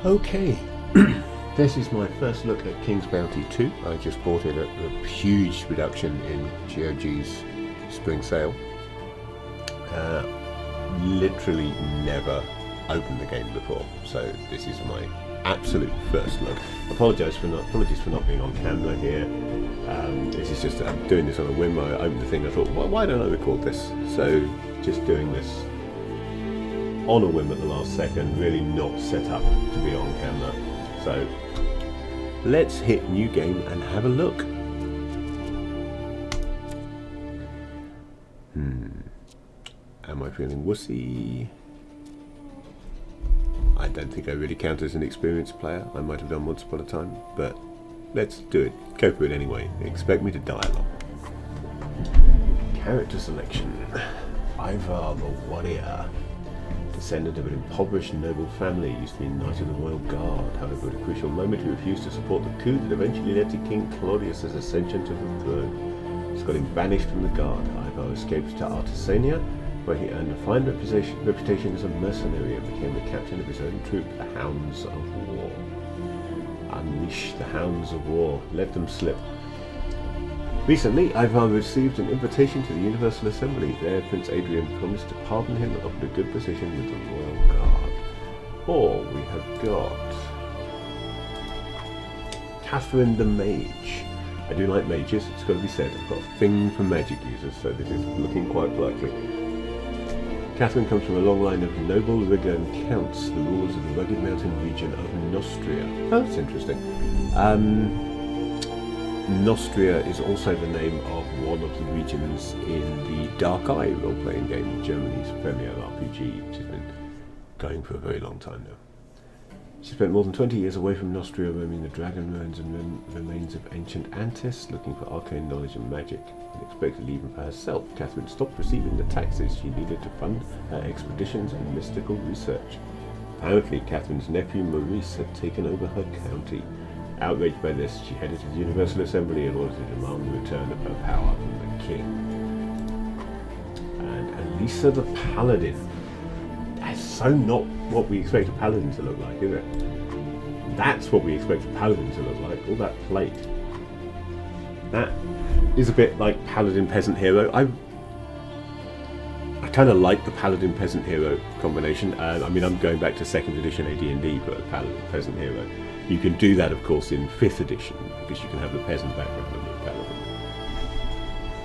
Okay, this is my first look at King's Bounty 2. I just bought it at a huge reduction in GOG's spring sale. Literally never opened the game before, so this is my absolute first look. Apologies for not being on camera here. This is just I'm doing this on a whim. I opened the thing. I thought, why don't I record this? So just doing this on a whim at the last second, really not set up to be on camera. So let's hit new game and have a look. Am I feeling wussy? I don't think I really count as an experienced player. I might have done once upon a time, but let's do it. Go for it anyway. Expect me to die a lot. Character selection. Ivar the Warrior. Descendant of an impoverished noble family, used to be Knight of the Royal Guard. However, at a crucial moment he refused to support the coup that eventually led to King Claudius' ascension to the throne. This got him banished from the Guard. Ivar escaped to Artesania, where he earned a fine reputation as a mercenary and became the captain of his own troop, the Hounds of War. Unleash the Hounds of War. Let them slip. Recently, Ivar received an invitation to the Universal Assembly. There, Prince Adrian promised to pardon him and offered a good position with the Royal Guard. Or we have got Catherine the Mage. I do like mages, it's got to be said. I've got a thing for magic users, so this is looking quite likely. Catherine comes from a long line of noble Rigan counts, the rulers of the rugged mountain region of Nostria. Oh, that's interesting. Nostria is also the name of one of the regions in the Dark Eye role-playing game, Germany's premier RPG, which has been going for a very long time now. She spent more than 20 years away from Nostria, roaming the dragon ruins and remains of ancient Antis, looking for arcane knowledge and magic. Unexpectedly, even for herself, Catherine stopped receiving the taxes she needed to fund her expeditions and mystical research. Apparently, Catherine's nephew Maurice had taken over her county. Outraged by this, she headed to the Universal Assembly in order to demand the return of her power from the king. And Elisa the Paladin. That's so not what we expect a paladin to look like, is it? That's what we expect a paladin to look like, all that plate. That is a bit like Paladin Peasant Hero. I kind of like the Paladin Peasant Hero combination. I mean, I'm going back to 2nd edition AD&D for a Paladin Peasant Hero. You can do that, of course, in 5th edition, because you can have the peasant background of the paladin.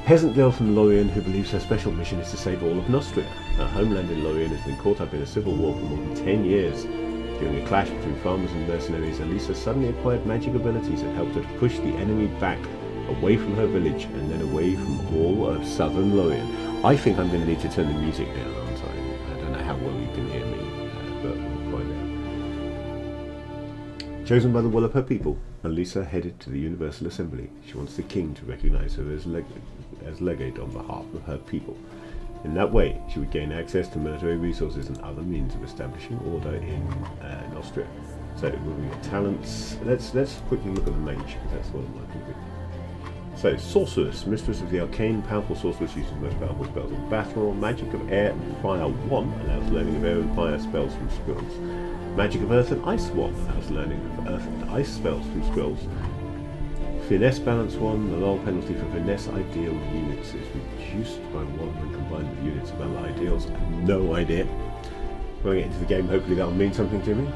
Peasant girl from Lorien who believes her special mission is to save all of Nostria. Her homeland in Lorien has been caught up in a civil war for more than 10 years. During a clash between farmers and mercenaries, Elisa suddenly acquired magic abilities that helped her to push the enemy back, away from her village, and then away from all of southern Lorien. I think I'm going to need to turn the music down, aren't I? I don't know how well you can hear me, but we'll find out. Chosen by the will of her people, Elisa headed to the Universal Assembly. She wants the king to recognize her as legate on behalf of her people. In that way, she would gain access to military resources and other means of establishing order in Nostria. So, moving to talents, let's quickly look at the mage, because that's what I'm looking at. So, sorceress, mistress of the arcane, powerful sorceress, uses the most powerful spells in battle. Magic of air and fire 1 allows learning of air and fire spells from scrolls. Magic of Earth and Ice 1 allows learning of Earth and Ice spells from scrolls. Finesse Balance 1, the lull penalty for Finesse Ideal units is reduced by 1 when combined with units of other ideals. I have no idea. When I get into the game, hopefully that'll mean something to me.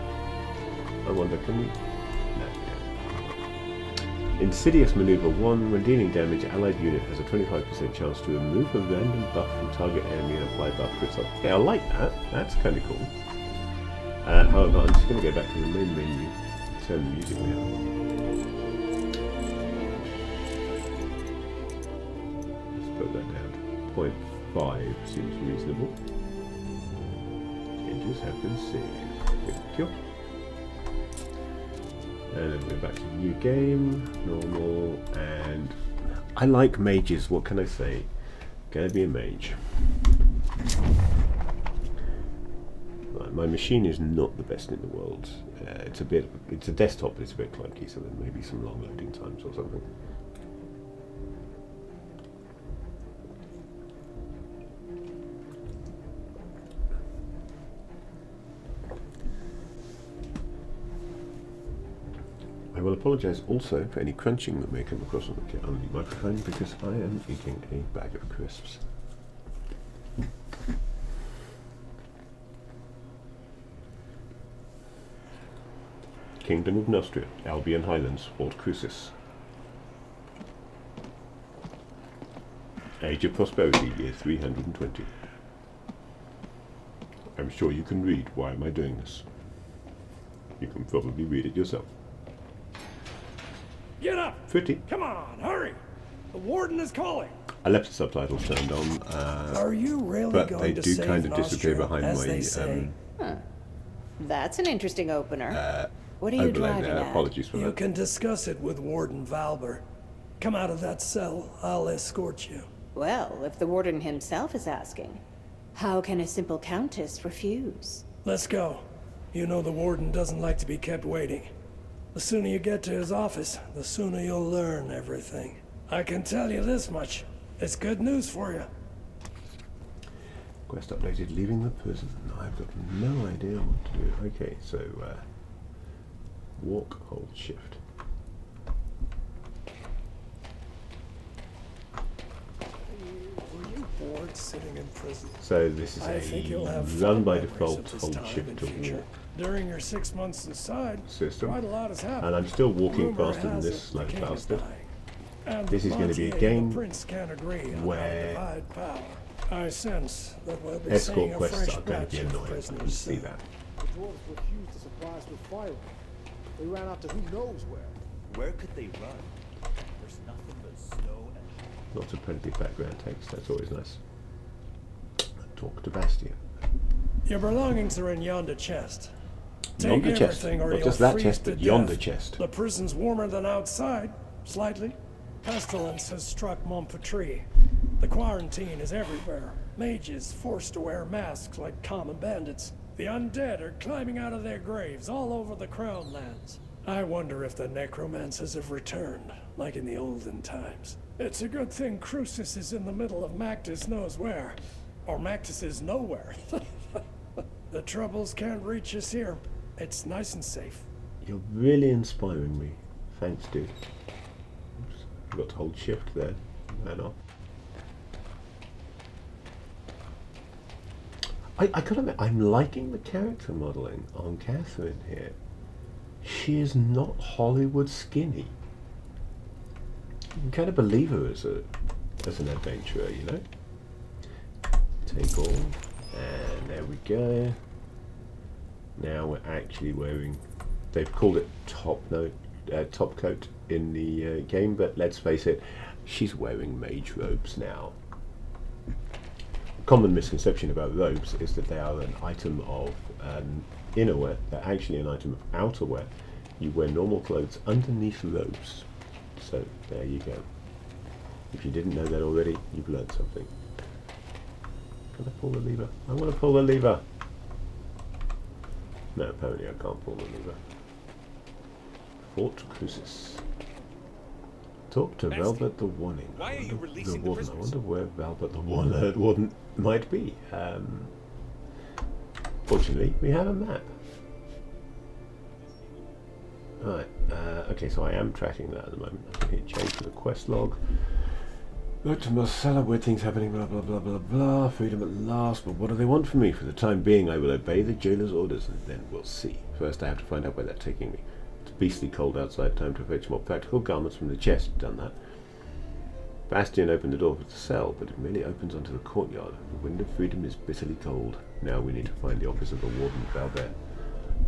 I wonder, can we? No. Insidious Maneuver 1, when dealing damage, allied unit has a 25% chance to remove a random buff from target enemy and apply buff crits up. Okay, I like that. That's kind of cool. However, I'm just going to go back to the main menu, turn the music down. Let's put that down to 0.5, seems reasonable. Changes have been saved. Thank you. And then we're back to new game, normal, and I like mages, what can I say? Gonna be a mage. My machine is not the best in the world. It's a desktop, but it's a bit clunky, so there may be some long loading times or something. I will apologise also for any crunching that may come across on the microphone because I am eating a bag of crisps. Kingdom of Nostria, Albion Highlands, Fort Crucis. Age of Prosperity, year 320. I'm sure you can read why am I doing this. You can probably read it yourself. Get up! Pretty. Come on, hurry! The warden is calling. I left the subtitles turned on, Are you really but going they to do save kind of disappear Nostria, behind as my they say? That's an interesting opener. What are you overlay driving there. at? Apologies for You that. can discuss it with Warden Valber. Come out of that cell. I'll escort you. Well, if the warden himself is asking, how can a simple countess refuse? Let's go. You know the warden doesn't like to be kept waiting. The sooner you get to his office, the sooner you'll learn everything. I can tell you this much. It's good news for you. Quest updated, leaving the prison. I've got no idea what to do. Okay, so walk, hold, shift. Were you bored sitting in prison? So this is I think you'll have a run fond by memories default, of this hold time shift in to future. walk During your 6 months inside, system. quite a lot has happened. And I'm still walking Rumor faster than has this it slow the king is bastard. dying. And This is going to be a Montier, game the prince can't agree on how to where divide power. I sense that we'll be escort seeing a quests fresh are going to batch be of annoying. I can prisoners see soon. that. The dwarves refused to supply us with firewood. They ran out to who knows where. Where could they run? There's nothing but snow and Lots of pretty background text. That's always nice. Talk to Bastion. Your belongings are in yonder chest. Take Yonder chest. everything or Not you'll just that freeze chest, to but yonder death. chest. The prison's warmer than outside, slightly. Pestilence has struck Montpetrie. The quarantine is everywhere. Mages forced to wear masks like common bandits. The undead are climbing out of their graves all over the Crown lands. I wonder if the necromancers have returned, like in the olden times. It's a good thing Crucis is in the middle of Mactus knows where. Or Mactus is nowhere. The troubles can't reach us here. It's nice and safe. You're really inspiring me. Thanks, dude. Oops. I've got to hold shift there. Man off. I gotta admit, I'm liking the character modelling on Catherine here. She is not Hollywood skinny. You can kind of believe her as an adventurer, you know? Take all, and there we go. Now we're actually wearing, they've called it top coat in the game, but let's face it, she's wearing mage robes now. Common misconception about robes is that they are an item of innerwear. They're actually an item of outerwear. You wear normal clothes underneath robes. So there you go. If you didn't know that already, you've learned something. Can I pull the lever? I want to pull the lever. No, apparently I can't pull the lever. Fort Crucis. Talk to Valbert the Warning. Why are you releasing the the Warden. I prisoners? wonder where Valbert the Warden might be. Fortunately, we have a map. Right, okay, so I am tracking that at the moment. I can hit change to the quest log. Look to Marcella, weird things happening, blah blah blah blah blah. Freedom at last, but what do they want from me? For the time being, I will obey the jailer's orders, and then we'll see. First, I have to find out where they're taking me. It's beastly cold outside, time to fetch more practical garments from the chest. Done that. Bastion opened the door of the cell, but it merely opens onto the courtyard. The wind of freedom is bitterly cold. Now we need to find the office of the Warden Valbert.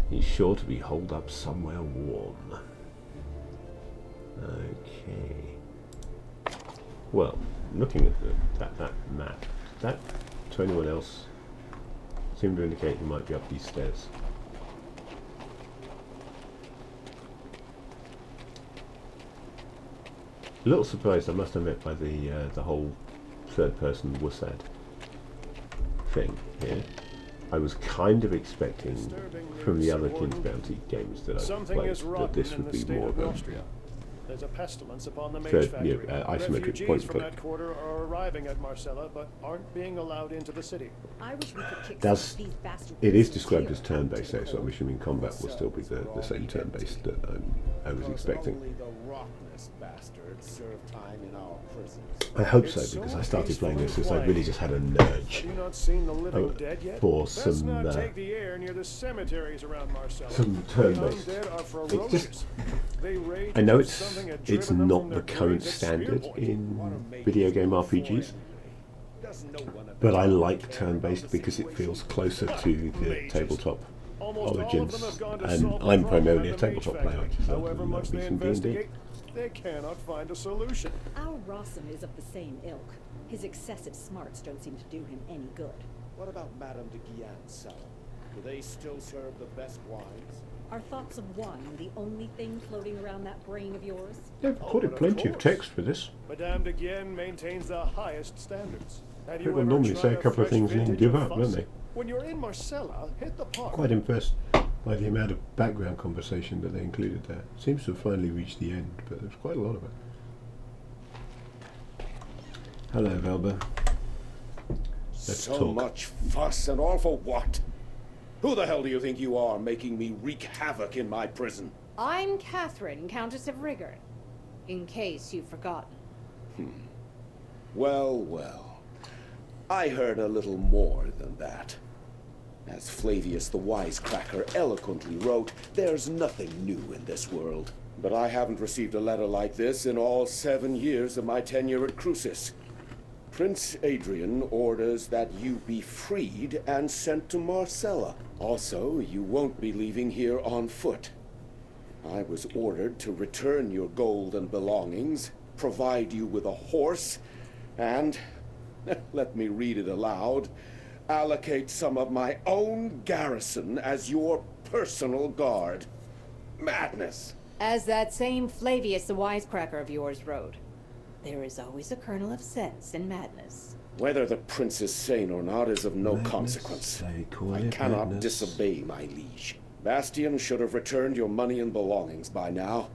He's sure to be holed up somewhere warm. Okay. Well, looking at that map, that to anyone else seemed to indicate he might be up these stairs. A little surprised, I must admit, by the whole third-person Wussad thing here. I was kind of expecting from the other King's Bounty games that I've Something played is that rotten this in would the be state more of of a Nostria. There's a pestilence upon the mage So, factory. yeah, isometric Refugees point, from but that quarter are arriving at Marcella, but aren't being allowed into the city. I wish we could kick Does some of these bastard it is prisoners described here. as turn-based though, so I'm assuming combat will still be the same turn-based that I was expecting. Only the rockless bastards serve time in our prisons. I hope It's so, because so I started peaceful playing this and as I really just had a Have nudge you not seen the living Oh, dead yet? for Let's some, not take the air near the cemeteries around Marcella. some The turn-based. undead are It's ferocious. just, They rage I know because it's something had it's driven them not from the their current graves at standard Spearpoint. in video game RPGs, but I like turn-based because it feels closer to the tabletop Almost all of origins, them have gone to and solve the I'm problem primarily a at the Mage tabletop player. I Factory. just love However to much they be some D&D. investigate, they cannot find a solution. Our Rossum is of the same ilk. His excessive smarts don't seem to do him any good. What about Madame de Guillan's cellar? Do they still serve the best wines? Are thoughts of wine the only thing floating around that brain of yours? They've Oh, quoted but of plenty of course. text for this. Madame de Guillen maintains the highest standards. Have you People ever normally tried say a couple of fresh things and then vintage give of up, Fuss? don't they? When you're in Marcella, hit the park. Quite impressed by the amount of background conversation that they included there. Seems to have finally reached the end, but there's quite a lot of it. Hello, Velba. Let's So talk. much fuss and all for what? Who the hell do you think you are, making me wreak havoc in my prison? I'm Catherine, Countess of Rigor, in case you've forgotten. Well, well. I heard a little more than that. As Flavius the Wisecracker eloquently wrote, there's nothing new in this world. But I haven't received a letter like this in all 7 years of my tenure at Crucis. Prince Adrian orders that you be freed and sent to Marcella. Also, you won't be leaving here on foot. I was ordered to return your gold and belongings, provide you with a horse, and, let me read it aloud, allocate some of my own garrison as your personal guard. Madness! As that same Flavius the Wisecracker of yours wrote, there is always a kernel of sense in madness. Whether the prince is sane or not is of no Madness, consequence. they call I it cannot madness. disobey, my liege. Bastian should have returned your money and belongings by now.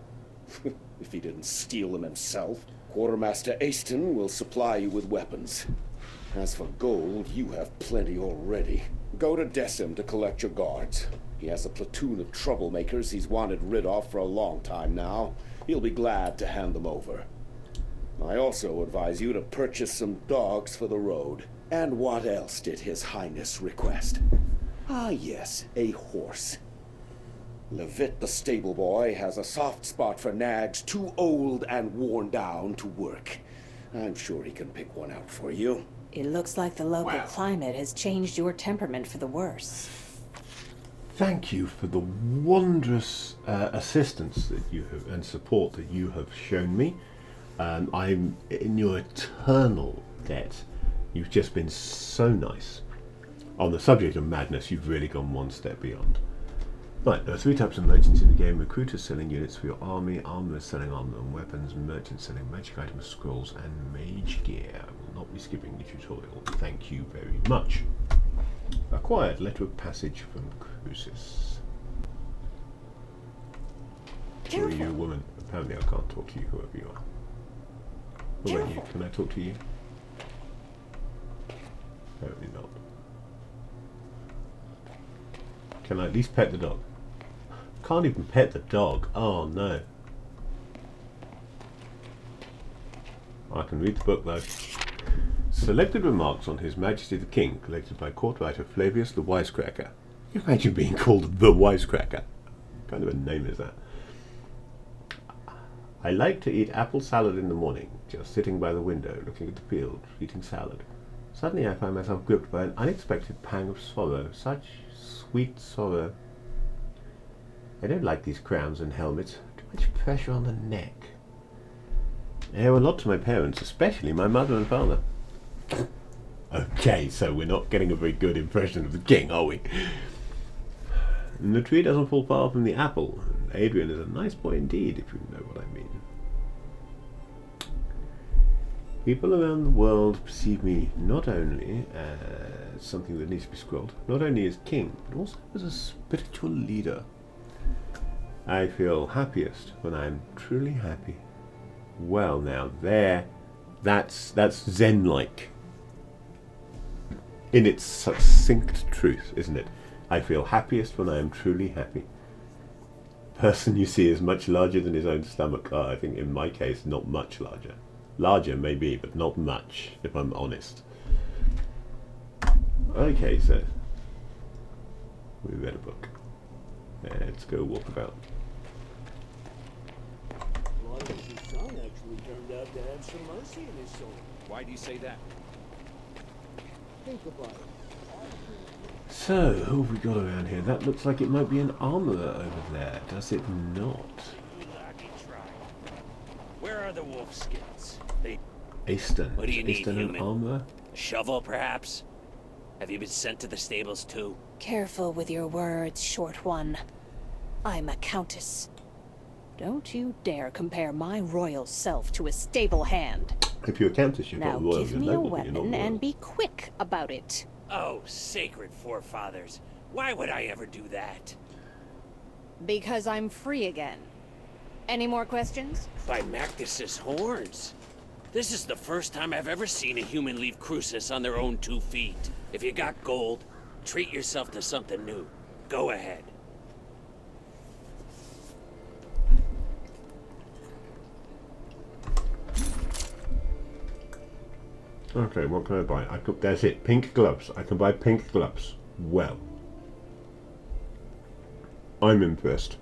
If he didn't steal them himself. Quartermaster Aston will supply you with weapons. As for gold, you have plenty already. Go to Decim to collect your guards. He has a platoon of troublemakers he's wanted rid of for a long time now. He'll be glad to hand them over. I also advise you to purchase some dogs for the road. And what else did His Highness request? Ah, yes, a horse. Levitt the stable boy has a soft spot for nags too old and worn down to work. I'm sure he can pick one out for you. It looks like the local climate has changed your temperament for the worse. Thank you for the wondrous assistance that you have and support that you have shown me. I'm in your eternal debt. You've just been so nice. On the subject of madness, you've really gone one step beyond. Right, there are 3 types of merchants in the game. Recruiters selling units for your army, armorers selling armor and weapons, merchants selling magic items, scrolls and mage gear. I will not be skipping the tutorial. Thank you very much. Acquired letter of passage from Crucis. Who are you, woman? Apparently I can't talk to you, whoever you are. What about you? Can I talk to you? Apparently not. Can I at least pet the dog? Can't even pet the dog. Oh no. I can read the book though. Selected remarks on His Majesty the King, collected by court writer Flavius the Wisecracker. Can you imagine being called the Wisecracker? What kind of a name is that? I like to eat apple salad in the morning, just sitting by the window, looking at the field, eating salad. Suddenly I find myself gripped by an unexpected pang of sorrow, such sweet sorrow. I don't like these crowns and helmets, too much pressure on the neck. They owe a lot to my parents, especially my mother and father. Okay, so we're not getting a very good impression of the king, are we? And the tree doesn't fall far from the apple. Adrian is a nice boy indeed, if you know what I mean. People around the world perceive me not only as something that needs to be scrolled, not only as king, but also as a spiritual leader. I feel happiest when I'm truly happy. Well, now that's Zen-like. In its succinct truth, isn't it? I feel happiest when I am truly happy. Person you see is much larger than his own stomach. I think in my case, not much larger. Larger maybe, but not much, if I'm honest. Okay, so we read a book. Let's go walk about. Claudius' son actually turned out to have some mercy in his soul. Why do you say that? Think about it. So, who have we got around here? That looks like it might be an armourer over there, does it not? Where are the wolf skins? Easton. What do you Is need, Easton human? an armourer? A shovel, perhaps? Have you been sent to the stables, too? Careful with your words, short one. I'm a countess. Don't you dare compare my royal self to a stable hand. If you're a countess, you're Now not royal, give you're me a noble, but you're not weapon royal. and be quick about it. Oh, sacred forefathers. Why would I ever do that? Because I'm free again. Any more questions? By Mactus's horns. This is the first time I've ever seen a human leave Crucis on their own 2 feet. If you got gold, treat yourself to something new. Go ahead. Okay, what can I buy? That's it. Pink gloves. I can buy pink gloves. Well, I'm impressed.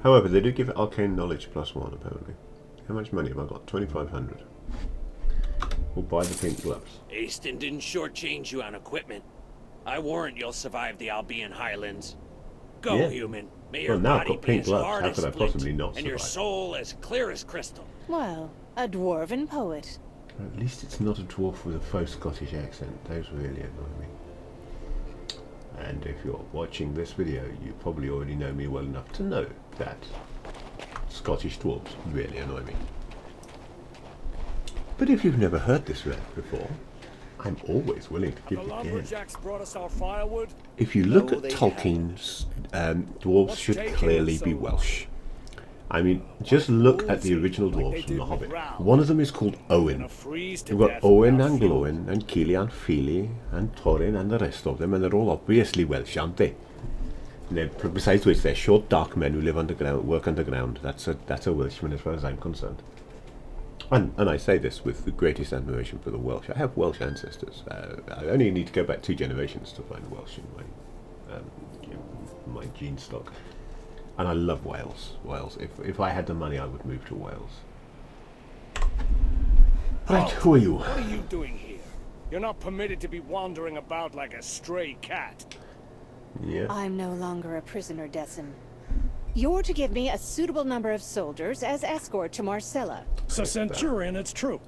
However, they do give arcane knowledge +1 apparently. How much money have I got? 2,500. We'll buy the pink gloves. Easton didn't shortchange you on equipment. I warrant you'll survive the Albion Highlands. Go, Yeah. human. May your Well, now I've body got be pink as gloves. hard How as could I flint, possibly not and your survive? soul as clear as crystal. Well, a dwarven poet. At least it's not a dwarf with a faux Scottish accent. Those really annoy me. And if you're watching this video, you probably already know me well enough to know that Scottish dwarves really annoy me. But if you've never heard this read before, I'm always willing to give The it again. lumberjacks brought us our firewood. If you look No, at they Tolkien's dwarves What's should taking clearly so be long? Welsh. I mean, just look at the original dwarves from The Hobbit. One of them is called Owen. Freeze to You've got death Owen without and fuel. Glóin and Keely and Feely and Thorin and the rest of them, and they're all obviously Welsh, aren't they? And besides which, they're short, dark men who live underground, work underground. That's a Welshman as far as I'm concerned. And I say this with the greatest admiration for the Welsh. I have Welsh ancestors. I only need to go back 2 generations to find Welsh in my gene stock. And I love Wales. Wales. If I had the money, I would move to Wales. Right, who are you? What are you doing here? You're not permitted to be wandering about like a stray cat. Yeah. I'm no longer a prisoner, Decim. You're to give me a suitable number of soldiers as escort to Marcella. So Centurion, it's true.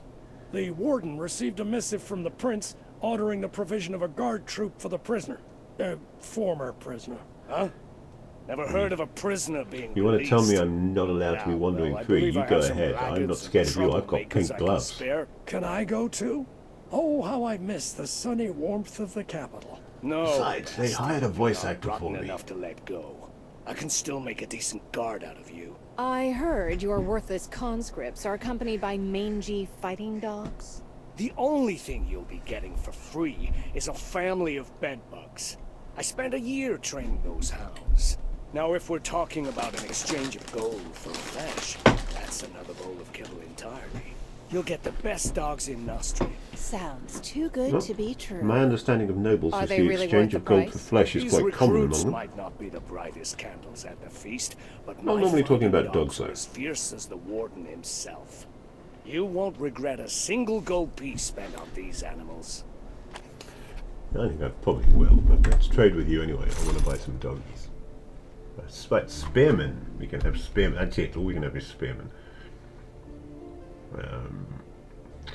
The warden received a missive from the prince ordering the provision of a guard troop for the prisoner. Former prisoner. Huh? Never heard of a prisoner being You want to tell me released. I'm not allowed to be Yeah, wandering well, I free? believe You I go have some ahead. I'm not blackguards scared and of you. I've got troublemakers pink I can gloves. spare. Can I go too? Oh, how I miss the sunny warmth of the capital. No. Besides, they hired a voice actor for rotten me. enough to let go. I can still make a decent guard out of you. I heard your worthless conscripts are accompanied by mangy fighting dogs. The only thing you'll be getting for free is a family of bedbugs. I spent a year training those hounds. Now, if we're talking about an exchange of gold for flesh, that's another bowl of kibble entirely. You'll get the best dogs in Nostria. Sounds too good Well, to be true. My understanding of nobles Are is they the really exchange worth of the gold for price? flesh is These quite common recruits among them. might not be the brightest candles at the feast, but I'm my normally talking fighting about dogs, are though. as fierce as the warden himself. You won't regret a single gold piece spent on these animals. I think I probably will, but let's trade with you anyway. I want to buy some dogs. Spearmen. We can have spearmen. That's it. All we can have is spearmen.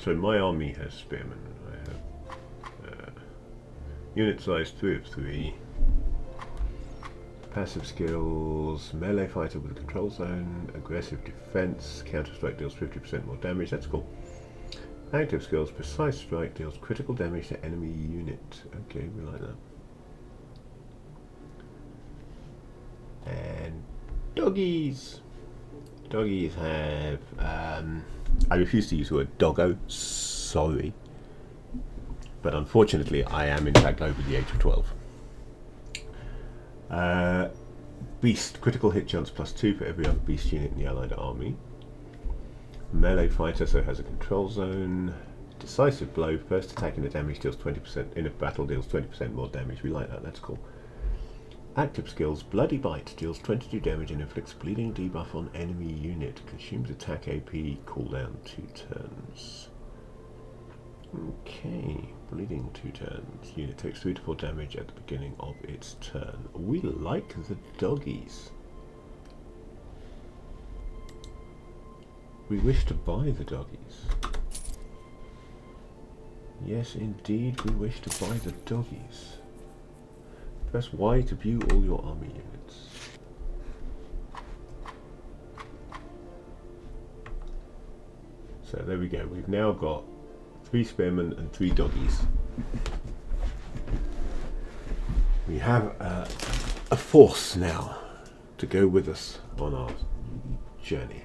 So my army has spearmen. I have unit size 3 of 3. Passive skills, melee fighter with a control zone, aggressive defense, counter strike deals 50% more damage. That's cool. Active skills, precise strike deals critical damage to enemy unit. Okay, we like that. And Doggies. Doggies have. I refuse to use the word doggo. Sorry. But unfortunately, I am in fact over the age of 12. Beast. Critical hit chance +2 for every other beast unit in the Allied army. Melee fighter, so has a control zone. Decisive blow. First attack in a damage deals 20%. In a battle deals 20% more damage. We like that. That's cool. Active skills. Bloody Bite deals 22 damage and inflicts bleeding debuff on enemy unit. Consumes attack AP. Cooldown 2 turns. Okay. Bleeding 2 turns. Unit takes 3 to 4 damage at the beginning of its turn. We like the doggies. We wish to buy the doggies. Yes, indeed, we wish to buy the doggies. Press Y to view all your army units. So there we go. We've now got 3 spearmen and 3 doggies. We have a force now to go with us on our journey.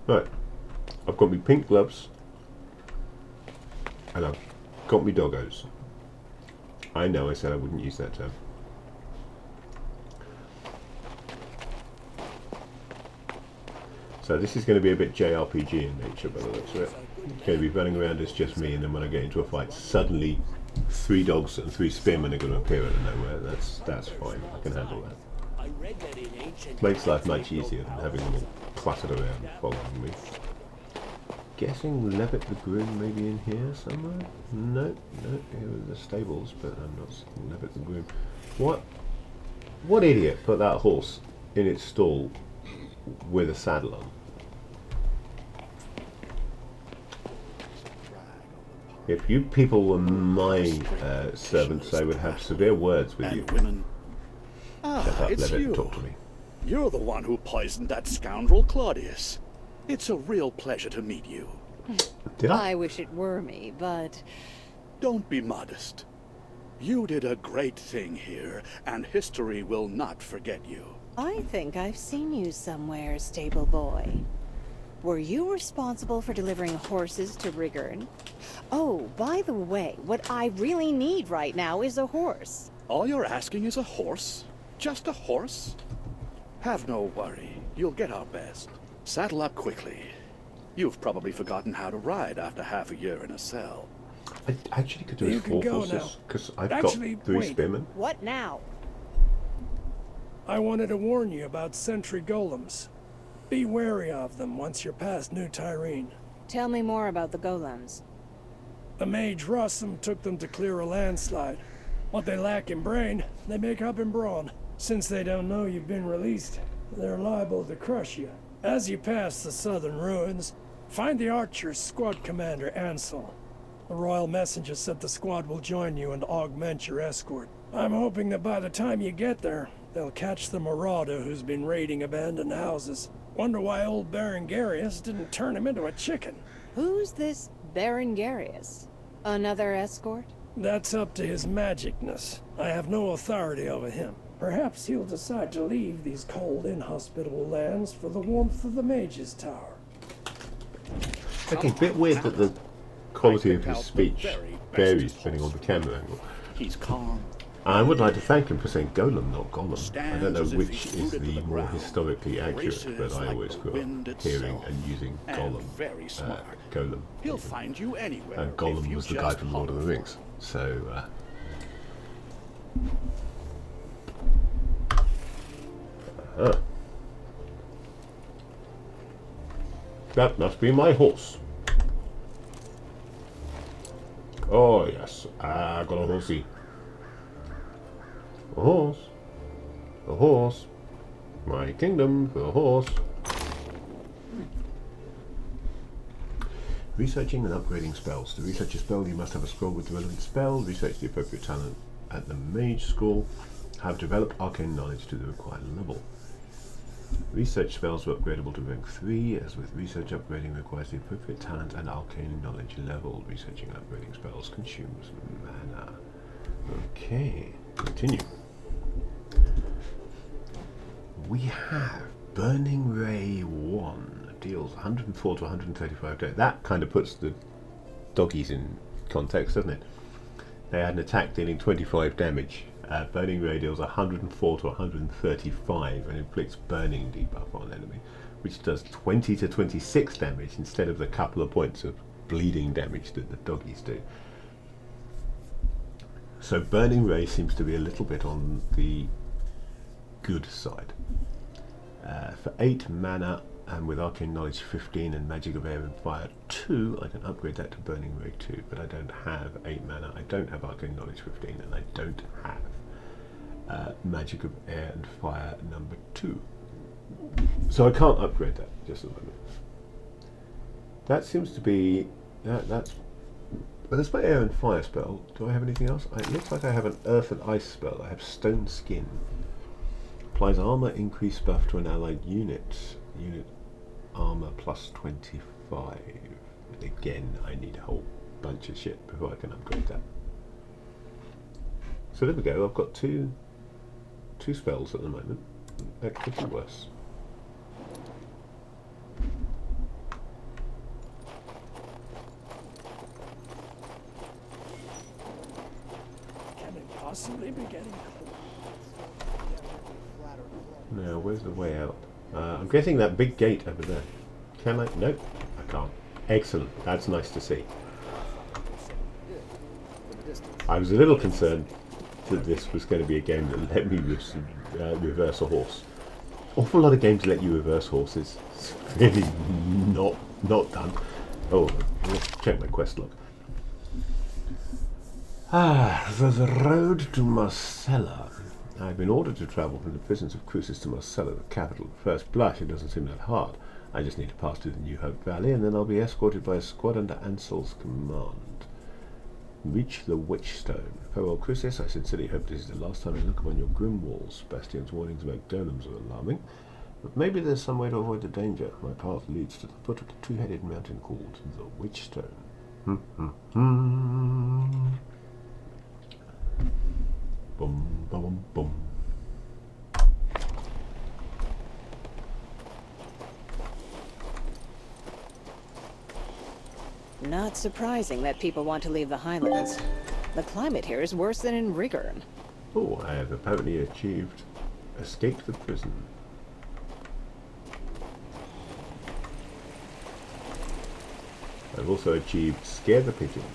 Right, I've got me pink gloves and I've got me doggos. I know I said I wouldn't use that term. So this is going to be a bit JRPG in nature by the looks of it. It's going to be running around as just me, and then when I get into a fight, suddenly 3 dogs and 3 spearmen are going to appear out of nowhere. That's fine, I can handle that. Makes life much easier than having them all cluttered around following me. Guessing Levitt the Groom may be in here somewhere? No, here are the stables, but I'm not seeing Levitt the Groom. What idiot put that horse in its stall with a saddle on? If you people were my servants, I would have severe words with you. Women. Shut up, It's Levitt, you. talk to me. You're the one who poisoned that scoundrel Claudius. It's a real pleasure to meet you. Did I? I wish it were me, but Don't be modest. You did a great thing here, and history will not forget you. I think I've seen you somewhere, stable boy. Were you responsible for delivering horses to Rigurn? Oh, by the way, what I really need right now is a horse. All you're asking is a horse? Just a horse? Have no worry. You'll get our best. Saddle up quickly. You've probably forgotten how to ride after half a year in a cell. I actually could do You with can 4 go horses, now. because I've Actually, got 3 wait. spearmen. What now? I wanted to warn you about sentry golems. Be wary of them once you're past New Tyrene. Tell me more about the golems. The mage Rossum took them to clear a landslide. What they lack in brain, they make up in brawn. Since they don't know you've been released, they're liable to crush you. As you pass the southern ruins, find the archer's squad commander, Ansel. The royal messenger said the squad will join you and augment your escort. I'm hoping that by the time you get there, they'll catch the marauder who's been raiding abandoned houses. Wonder why old Berengarius didn't turn him into a chicken. Who's this Berengarius? Another escort? That's up to his magicness. I have no authority over him. Perhaps he'll decide to leave these cold, inhospitable lands for the warmth of the Mage's Tower. Okay, bit weird that the quality of his out the speech very best varies depending on the camera angle. He's calm. I would like to thank him for saying Golem, not Gollum. I Stands don't know as if which he's is rooted to the the more ground. historically accurate, but Races I like always the grew wind up hearing itself. and using And Gollum. very smart. Golem. He'll find you anywhere. And if Gollum you was the guy just from Lord of the holler Rings. So, that must be my horse. Oh yes, I got a horsey. A horse. A horse. My kingdom for a horse. Researching and upgrading spells. To research a spell, you must have a scroll with the relevant spell, research the appropriate talent at the mage school, have developed arcane knowledge to the required level. Research spells were upgradable to rank 3, as with research upgrading requires the appropriate talent and arcane knowledge level. Researching and upgrading spells consumes mana. Okay, continue. We have Burning Ray 1. Deals 104 to 135 damage. That kind of puts the doggies in context, doesn't it? They had an attack dealing 25 damage. Burning Ray deals 104 to 135 and inflicts burning debuff on an enemy, which does 20 to 26 damage instead of the couple of points of bleeding damage that the doggies do. So Burning Ray seems to be a little bit on the good side. For 8 mana and with Arcane Knowledge 15 and Magic of Air and Fire 2, I can upgrade that to Burning Ray 2, but I don't have 8 mana, I don't have Arcane Knowledge 15, and I don't have Magic of Air and Fire number 2. So I can't upgrade that just at the moment. That seems to be... that's... But that's my Air and Fire spell. Do I have anything else? It looks like I have an Earth and Ice spell. I have Stone Skin. Applies armor increase buff to an allied unit. Unit armor plus 25. Again, I need a whole bunch of shit before I can upgrade that. So there we go. I've got two spells at the moment. That could be worse. Can it possibly be getting cold? Now, where's the way out? I'm getting that big gate over there. Can I? Nope, I can't. Excellent. That's nice to see. I was a little concerned that this was going to be a game that let me reverse a horse. Awful lot of games let you reverse horses. It's really not done. Oh, let's check my quest log. The road to Marcella. I've been ordered to travel from the prisons of Crucis to Marcella, the capital. At first blush, it doesn't seem that hard. I just need to pass through the New Hope Valley, and then I'll be escorted by a squad under Ansel's command. Reach the Witchstone. Farewell, Crucis. I sincerely hope this is the last time I look upon your grim walls. Bastion's warnings about golems are alarming, but maybe there's some way to avoid the danger. My path leads to the foot of the two-headed mountain called the Witchstone. Boom, boom, boom. Not surprising that people want to leave the Highlands. The climate here is worse than in Rigurn. Oh, I have apparently achieved escape the prison. I've also achieved scare the pigeons.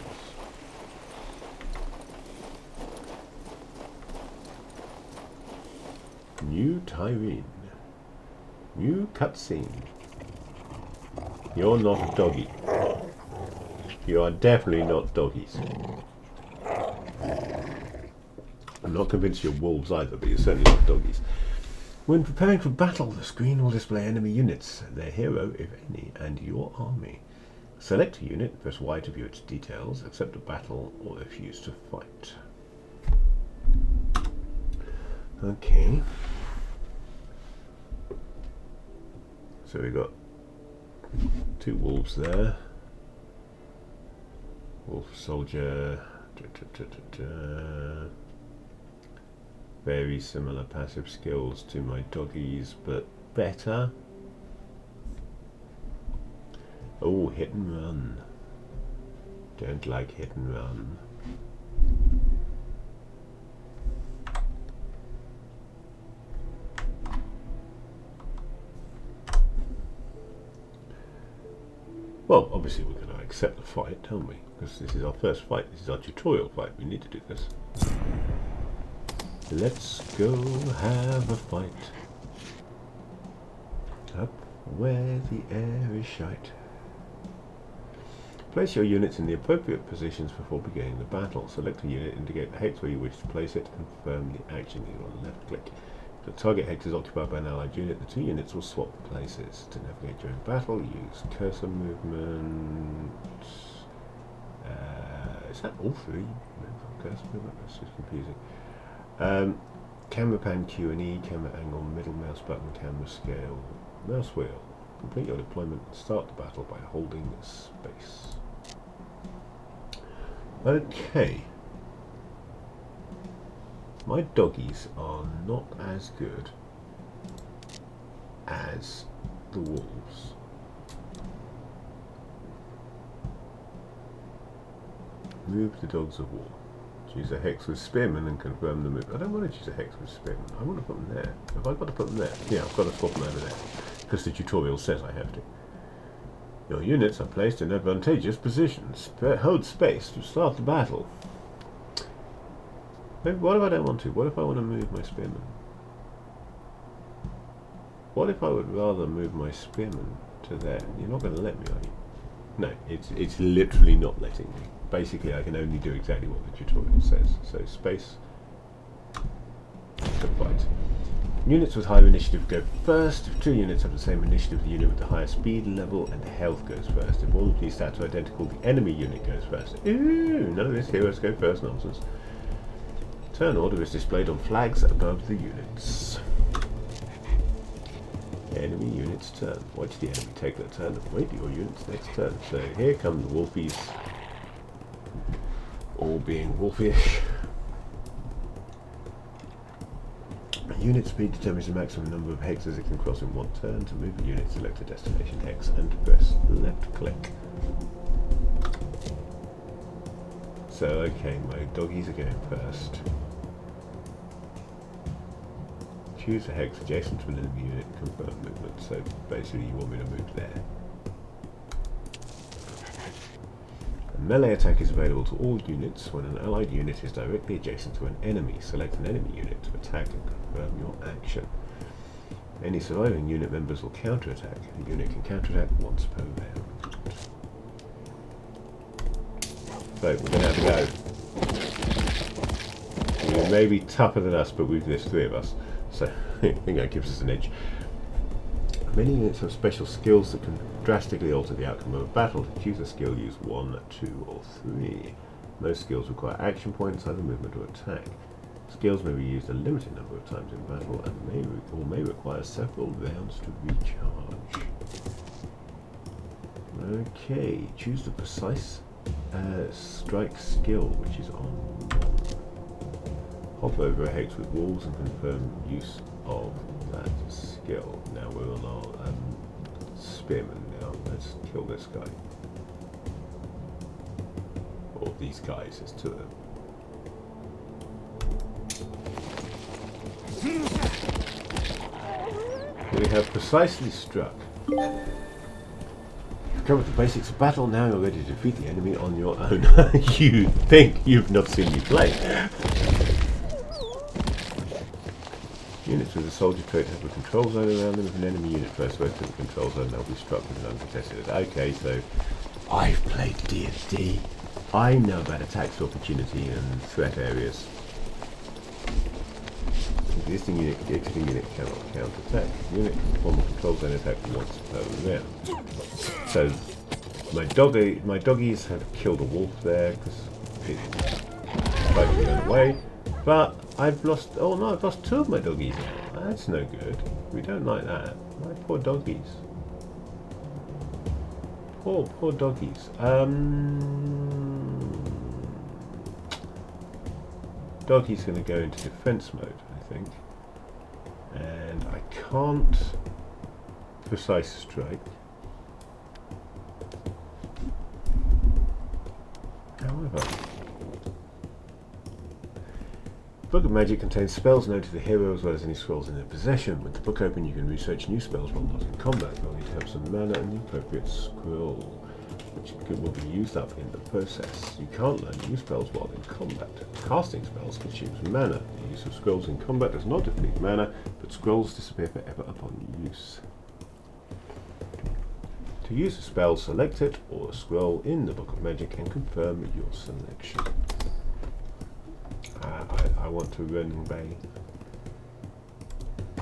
New Tyrene. New cutscene. You're not a doggy. You are definitely not doggies. I'm not convinced you're wolves either, but you're certainly not doggies. When preparing for battle, the screen will display enemy units, their hero, if any, and your army. Select a unit, press Y to view its details, accept a battle, or refuse to fight. Okay. So we got 2 wolves there. Wolf soldier. Very similar passive skills to my doggies, but better. Oh, hit and run. Don't like hit and run. Well, obviously we're going to accept the fight, don't we? Because this is our first fight. This is our tutorial fight. We need to do this. Let's go have a fight. Up where the air is shite. Place your units in the appropriate positions before beginning the battle. Select a unit, indicate the hex where you wish to place it, confirm the action using on left click. If the target hex is occupied by an allied unit, the 2 units will swap places. To navigate during battle, use cursor movement. Is that all 3? Cursor movement? That's just confusing. camera pan Q and E, camera angle, middle mouse button, camera scale, mouse wheel. Complete your deployment and start the battle by holding space. Okay. My doggies are not as good as the wolves. Move the dogs of war. Choose a hex with spearmen and confirm the move. I don't want to choose a hex with spearmen. I want to put them there. Have I got to put them there? Yeah, I've got to swap them over there. Because the tutorial says I have to. Your units are placed in advantageous positions. Hold space to start the battle. Maybe, what if I don't want to? What if I want to move my spearmen? What if I would rather move my spearmen to there? You're not going to let me, are you? No, it's literally not letting me. Basically, I can only do exactly what the tutorial says. So, space to fight. Units with higher initiative go first. If 2 units have the same initiative, the unit with the higher speed level and health goes first. If all of these stats are identical, the enemy unit goes first. Ooh, none of this heroes go first nonsense. Turn order is displayed on flags above the units. Enemy unit's turn. Watch the enemy take their turn and wait your unit's next turn. So here come the wolfies. All being wolfish. Unit speed determines the maximum number of hexes it can cross in one turn. To move a unit, select a destination hex and press left click. So okay, my doggies are going first. Choose a hex adjacent to an enemy unit, confirm movement. So basically you want me to move there. A melee attack is available to all units when an allied unit is directly adjacent to an enemy. Select an enemy unit to attack and confirm your action. Any surviving unit members will counterattack. A unit can counterattack once per round. So we're going to have a go. You may be tougher than us, but there's 3 of us. So I think that gives us an edge. Many units have special skills that can drastically alter the outcome of a battle. To choose a skill, use 1, 2 or 3. Most skills require action points, either movement or attack. Skills may be used a limited number of times in battle and may require several rounds to recharge. Okay, choose the precise strike skill, which is on 1. Hop over a hex with wolves and confirm use of that skill. Now we're on our spearman now. Let's kill this guy. Or these guys, there's 2 of them. We have precisely struck. You've covered the basics of battle, now you're ready to defeat the enemy on your own. You think you've not seen me play. Units with a soldier trait have a control zone around them. If an enemy unit first goes to the control zone, they'll be struck with an uncontested. Okay, so I've played D&D. I know about attacks, opportunity and threat areas. Existing unit, exiting unit cannot counterattack. Unit can perform a control zone attack once per round. So my doggies have killed a wolf there because it tried to run away. But I've lost, oh no, I've lost 2 of my doggies now. That's no good. We don't like that. My poor doggies. Poor doggies. Doggie's going to go into defense mode, I think. And I can't precise strike. However, Book of Magic contains spells known to the hero as well as any scrolls in their possession. With the book open, you can research new spells while not in combat. You'll need to have some mana and the appropriate scroll, which will be used up in the process. You can't learn new spells while in combat. Casting spells consumes mana. The use of scrolls in combat does not deplete mana, but scrolls disappear forever upon use. To use a spell, select it or a scroll in the Book of Magic and confirm your selection. I want to Running Bay. I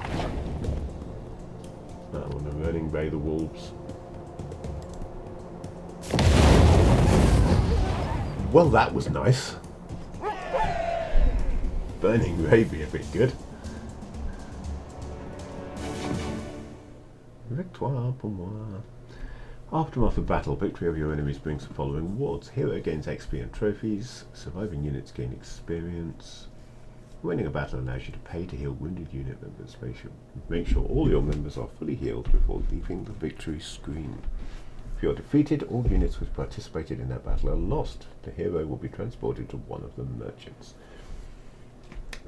want to Running Bay the wolves. Well, that was nice. Burning Ray be a bit good. toi pour moi. Aftermath of battle, victory over your enemies brings the following rewards. Hero gains XP and trophies, surviving units gain experience. Winning a battle allows you to pay to heal wounded unit members. Make sure all your members are fully healed before leaving the victory screen. If you are defeated, all units which participated in that battle are lost. The hero will be transported to one of the merchants.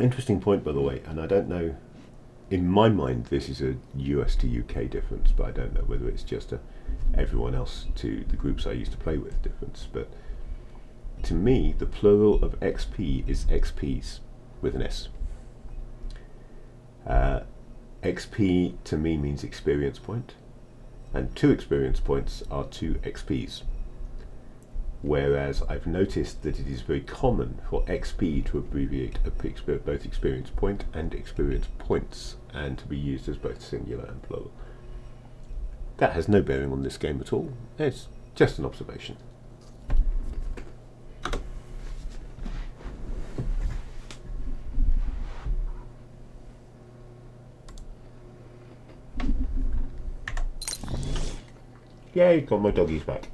Interesting point, by the way, and I don't know, in my mind this is a US to UK difference, but I don't know whether it's just a everyone else to the groups I used to play with difference, but to me the plural of XP is XPs with an S. XP to me means experience point, and 2 experience points are 2 XPs. Whereas I've noticed that it is very common for XP to abbreviate both experience point and experience points, and to be used as both singular and plural. That has no bearing on this game at all. It's just an observation. Yay, got my doggies back.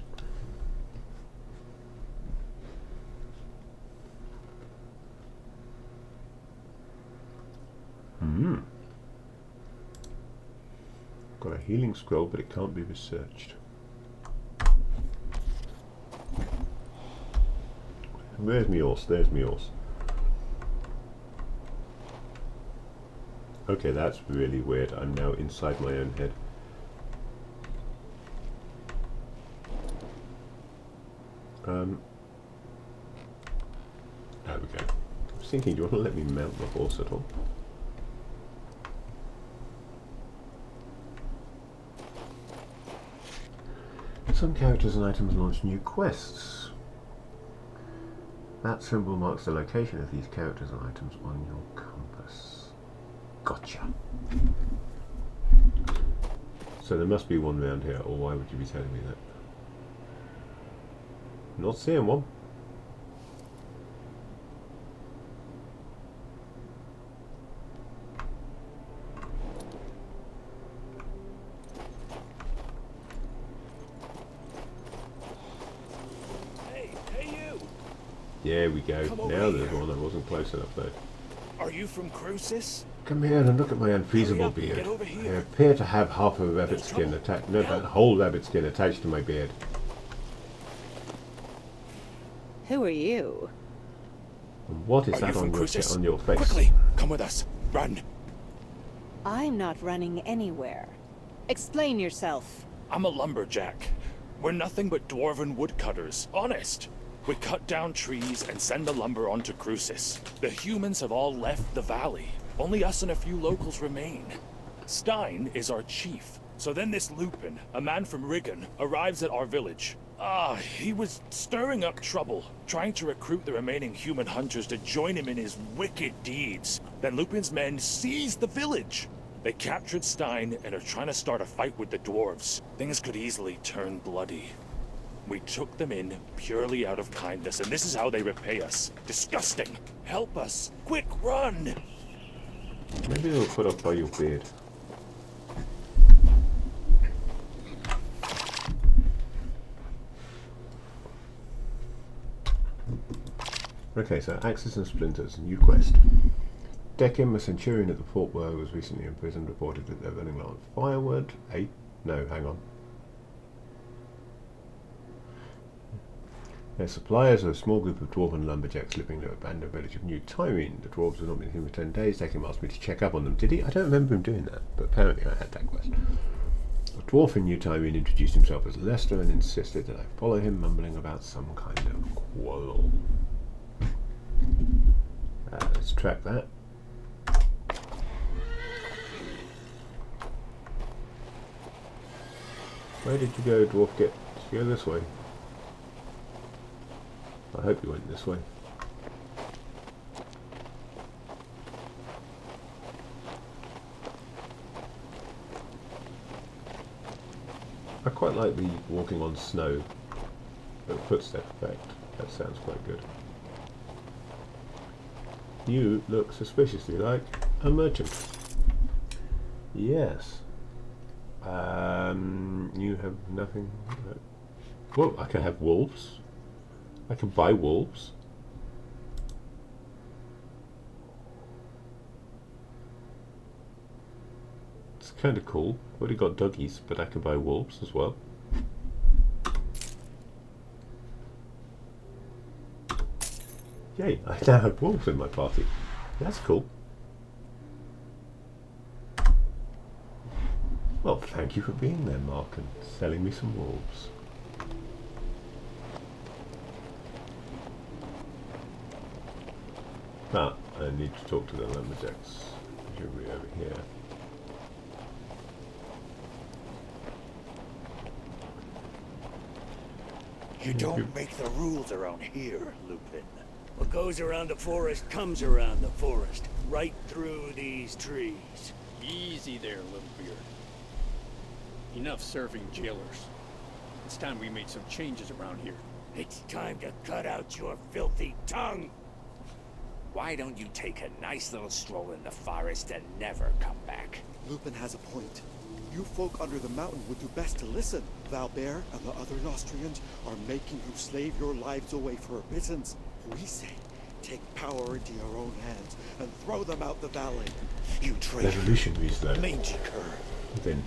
Got a healing scroll, but it can't be researched. Where's my horse? There's my horse. Okay, that's really weird. I'm now inside my own head. There we go. I was thinking, do you want to let me mount the horse at all? Some characters and items launch new quests. That symbol marks the location of these characters and items on your compass. Gotcha. So there must be one round here, or why would you be telling me that? Not seeing one. There we go. Now there's one. I wasn't close enough though. Are you from Crucis? Come here and look at my unfeasible beard. I appear to have half a rabbit skin attached. No, that whole rabbit skin attached to my beard. Who are you? And what is that on your face? Quickly, come with us. Run. I'm not running anywhere. Explain yourself. I'm a lumberjack. We're nothing but dwarven woodcutters. Honest. We cut down trees and send the lumber onto Crucis. The humans have all left the valley. Only us and a few locals remain. Stein is our chief. So then this Lupin, a man from Rigon, arrives at our village. He was stirring up trouble, trying to recruit the remaining human hunters to join him in his wicked deeds. Then Lupin's men seized the village. They captured Stein and are trying to start a fight with the dwarves. Things could easily turn bloody. We took them in purely out of kindness, and this is how they repay us. Disgusting! Help us! Quick, run! Maybe they'll put up by your beard. Okay, so Axes and Splinters, new quest. Decim, a centurion at the fort where I was recently imprisoned, reported that they're running low on firewood. No, hang on. Their suppliers are a small group of dwarven lumberjacks living in the abandoned village of New Tyrene. The dwarves have not been here for 10 days. Decim asked me to check up on them. Did he? I don't remember him doing that, but apparently I had that quest. A dwarf in New Tyrene introduced himself as Lester and insisted that I follow him, mumbling about some kind of quarrel. Let's track that. Where did you go, dwarf? Did you go this way? I hope you went this way. I quite like the walking on snow, the footstep effect. That sounds quite good. You look suspiciously like a merchant. Yes. You have nothing. Well, I can have wolves. I can buy wolves. It's kind of cool. I've already got doggies, but I can buy wolves as well. Yay, I now have wolves in my party. That's cool. Well, thank you for being there, Mark, and selling me some wolves. Ah, I need to talk to the lumberjacks. Should be over here. You don't make the rules around here, Lupin. What goes around the forest comes around the forest, right through these trees. Easy there, Littlebeard. Enough serving jailers. It's time we made some changes around here. It's time to cut out your filthy tongue! Why don't you take a nice little stroll in the forest and never come back? Lupin has a point. You folk under the mountain would do best to listen. Valbert and the other Nostrians are making you slave your lives away for a pittance. We say, take power into your own hands and throw them out the valley. You traitor. Revolutionaries, though. Mangy cur. Then.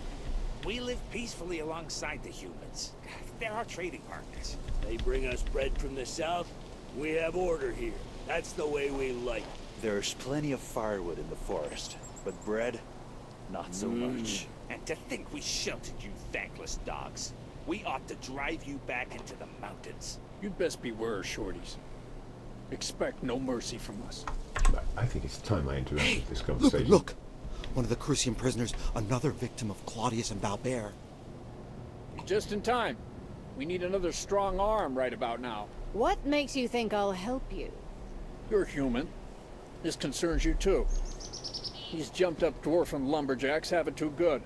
We live peacefully alongside the humans. They're our trading partners. They bring us bread from the south. We have order here. That's the way we like. There's plenty of firewood in the forest, but bread, not so much. And to think we sheltered you thankless dogs. We ought to drive you back into the mountains. You'd best beware, shorties. Expect no mercy from us. I think it's time I interrupt with this Lupin, conversation. look! One of the Crucian prisoners, another victim of Claudius and Valbert. Just in time. We need another strong arm right about now. What makes you think I'll help you? You're human. This concerns you too. These jumped-up dwarfen lumberjacks have it too good.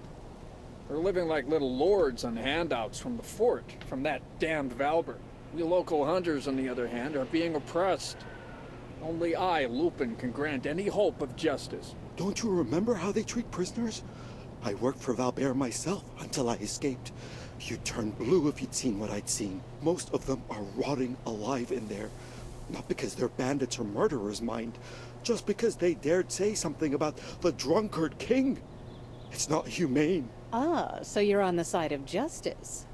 They're living like little lords on handouts from the fort, from that damned Valbert. We local hunters, on the other hand, are being oppressed. Only I, Lupin, can grant any hope of justice. Don't you remember how they treat prisoners? I worked for Valbert myself until I escaped. You'd turn blue if you'd seen what I'd seen. Most of them are rotting alive in there. Not because they're bandits or murderers, mind. Just because they dared say something about the drunkard king. It's not humane. Ah, so you're on the side of justice.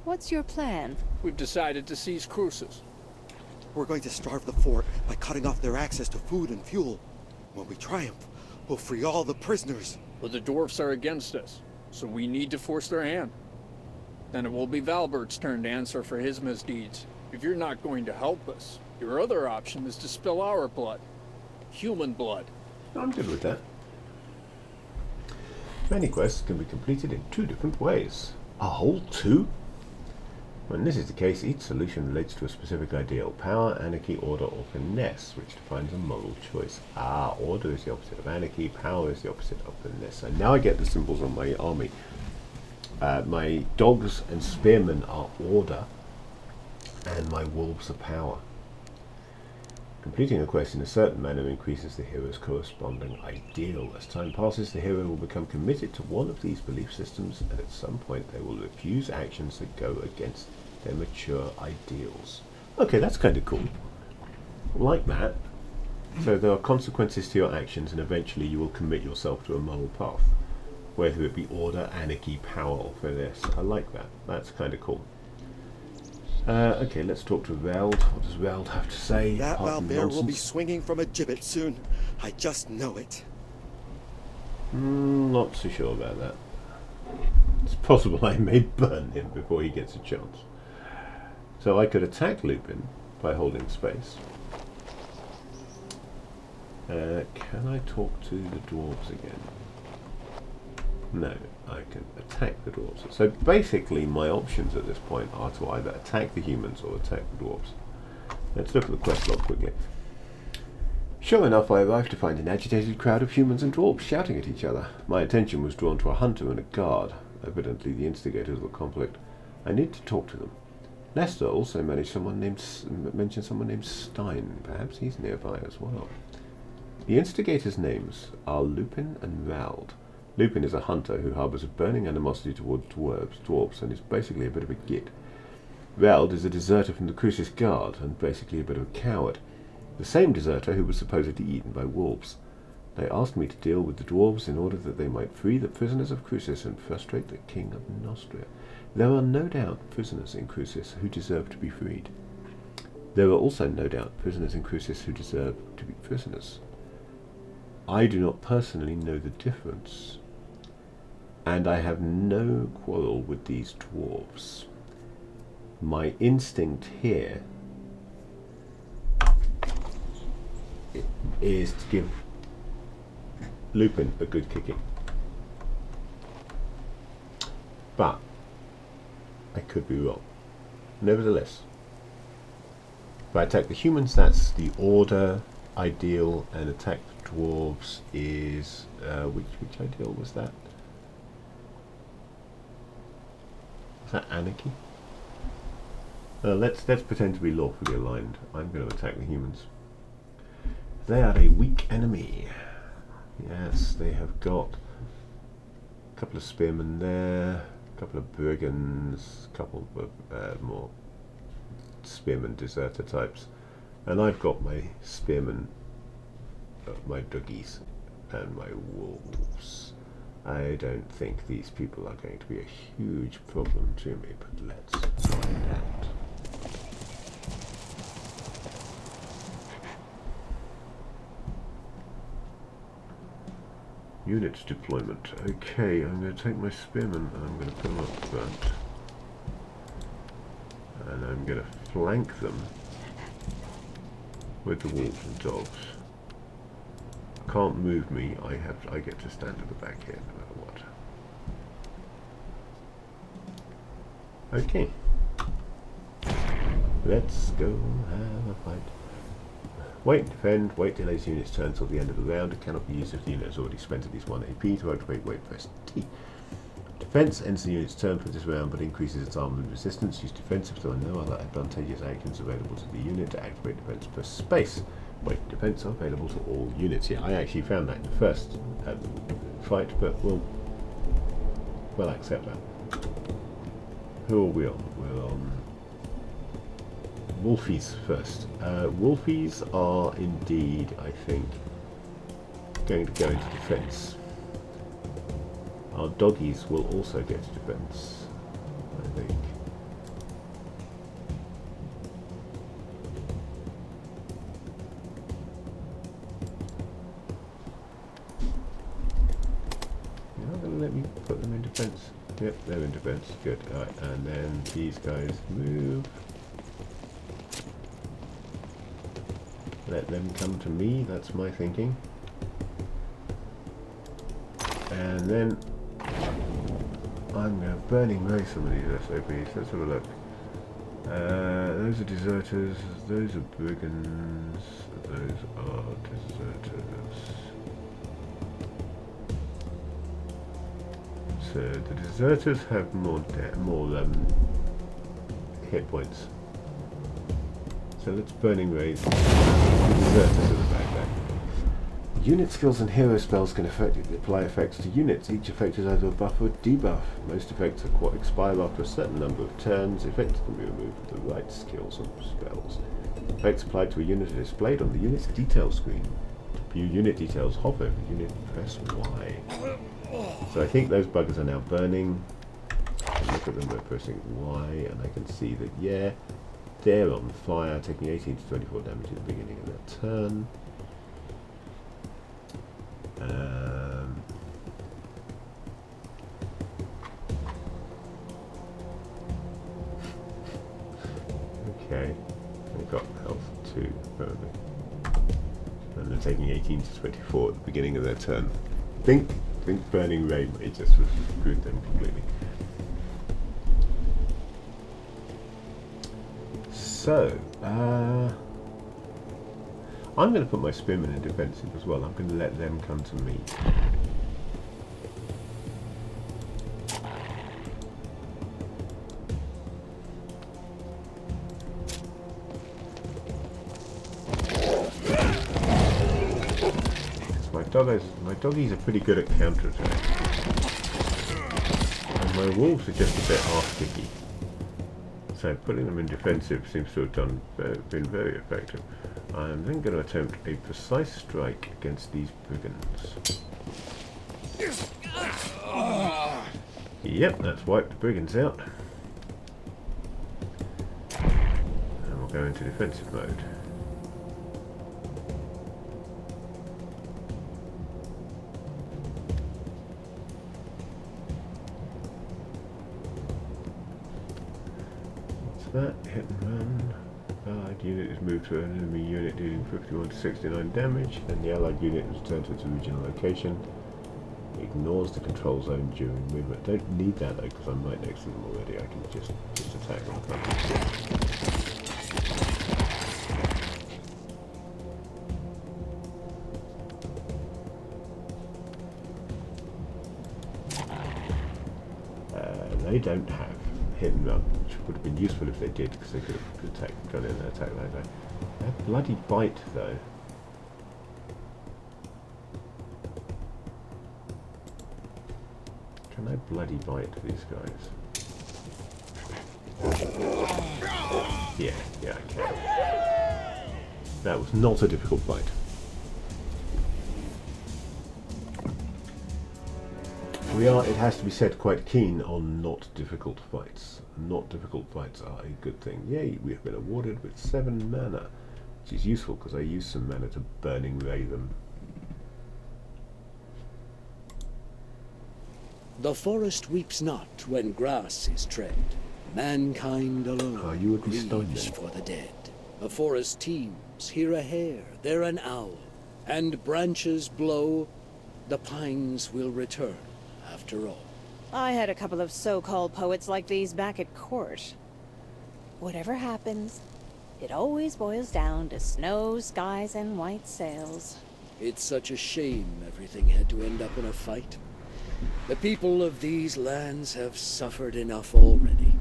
What's your plan? We've decided to seize Cruces. We're going to starve the fort by cutting off their access to food and fuel. When we triumph, we'll free all the prisoners. But the dwarfs are against us, so we need to force their hand. Then it will be Valbert's turn to answer for his misdeeds. If you're not going to help us, your other option is to spill our blood. Human blood. I'm good with that. Many quests can be completed in 2 different ways. A whole 2? When this is the case, each solution relates to a specific ideal: power, anarchy, order, or finesse, which defines a moral choice. Ah, order is the opposite of anarchy, power is the opposite of finesse. And now I get the symbols on my army. My dogs and spearmen are order, and my wolves are power. Completing a quest in a certain manner increases the hero's corresponding ideal. As time passes, the hero will become committed to one of these belief systems, and at some point they will refuse actions that go against their mature ideals. Okay, that's kind of cool. Like that. So there are consequences to your actions, and eventually you will commit yourself to a moral path. Whether it be order, anarchy, power, or finesse. I like that. That's kind of cool. Okay, let's talk to Veld. What does Veld have to say? That Valbert will be swinging from a gibbet soon. I just know it. Not so sure about that. It's possible I may burn him before he gets a chance. So I could attack Lupin by holding space. Can I talk to the dwarves again? No, I can attack the dwarves. So basically my options at this point are to either attack the humans or attack the dwarves. Let's look at the quest log quickly. Sure enough, I arrived to find an agitated crowd of humans and dwarves shouting at each other. My attention was drawn to a hunter and a guard, evidently the instigators of the conflict. I need to talk to them. Lester also mentioned someone named Stein. Perhaps he's nearby as well. The instigators' names are Lupin and Vald. Lupin is a hunter who harbours a burning animosity towards dwarves, and is basically a bit of a git. Veld is a deserter from the Crucis Guard, and basically a bit of a coward. The same deserter who was supposedly eaten by wolves. They asked me to deal with the dwarves in order that they might free the prisoners of Crucis and frustrate the king of Nostria. There are no doubt prisoners in Crucis who deserve to be freed. There are also no doubt prisoners in Crucis who deserve to be prisoners. I do not personally know the difference, and I have no quarrel with these dwarves. My instinct here is to give Lupin a good kicking. But I could be wrong. Nevertheless, if I attack the humans, that's the order ideal, and attack the dwarves is which ideal was that? Is that anarchy? Let's pretend to be lawfully aligned. I'm going to attack the humans. They are a weak enemy. Yes, they have got a couple of spearmen there, a couple of brigands, a couple of more spearmen deserter types, and I've got my spearmen, my doggies, and my wolves. I don't think these people are going to be a huge problem to me, but let's find out. Units deployment. Okay, I'm going to take my spearmen and I'm going to put them up front. And I'm going to flank them with the wolves and dogs. Can't move me, I get to stand at the back here no matter what. Okay. Let's go have a fight. Wait, defend, wait delays units turn till the end of the round. It cannot be used if the unit has already spent at least 1 AP. To activate, wait, press T. Defense ends the unit's turn for this round but increases its armor and resistance. Use defense if there are no other advantageous actions available to the unit. To activate defense, press space. Wait, defense are available to all units. Yeah, I actually found that in the first fight, but we'll accept that. Who are we on? We're on Wolfies first. Wolfies are indeed, I think, going to go into defense. Our doggies will also go to defense, I think. You're not going to let me put them in defense. Yep, they're in defense. Good. Alright, and then these guys move. Let them come to me, that's my thinking. And then I'm going to burning ray some of these SOPs. Let's have a look. Those are deserters, those are brigands, those are deserters. So the deserters have more hit points. So let's burning rays deserters to the backpack. Unit skills and hero spells can apply effects to units. Each effect is either a buff or a debuff. Most effects expire after a certain number of turns. Effects can be removed with the right skills and spells. Effects applied to a unit are displayed on the unit's detail screen. To view unit details, hover over the unit and press Y. So I think those buggers are now burning. Look at them by pressing Y, and I can see that, yeah, they're on fire, taking 18 to 24 damage at the beginning of their turn. Okay, they've got health too, apparently. And they're taking 18 to 24 at the beginning of their turn. I think Burning Ray may just have screwed them completely. So, I'm going to put my spearmen in defensive as well. I'm going to let them come to me. My my doggies are pretty good at counterattack. And my wolves are just a bit arse-sticky. So putting them in defensive seems to have been very effective. I am then going to attempt a precise strike against these brigands. Yep, that's wiped the brigands out. And we'll go into defensive mode. That hit and run. Allied unit is moved to an enemy unit dealing 51 to 69 damage, and the allied unit is returned to its original location. Ignores the control zone during movement. Don't need that though, because I'm right next to them already. I can just attack them. They don't have hit and run, which would have been useful if they did, because they could have gone in and attacked that guy. That bloody bite, though. Can I bloody bite these guys? Yeah, I can. That was not a difficult bite. We are, it has to be said, quite keen on not difficult fights. Not difficult fights are a good thing. Yay, we have been awarded with 7 mana, which is useful because I use some mana to Burning Ray them. The forest weeps not when grass is tread. Mankind alone grieves for the dead. The forest teems, here a hare, there an owl, and branches blow, the pines will return. After all. I had a couple of so-called poets like these back at court. Whatever happens, it always boils down to snow, skies, and white sails. It's such a shame everything had to end up in a fight. The people of these lands have suffered enough already.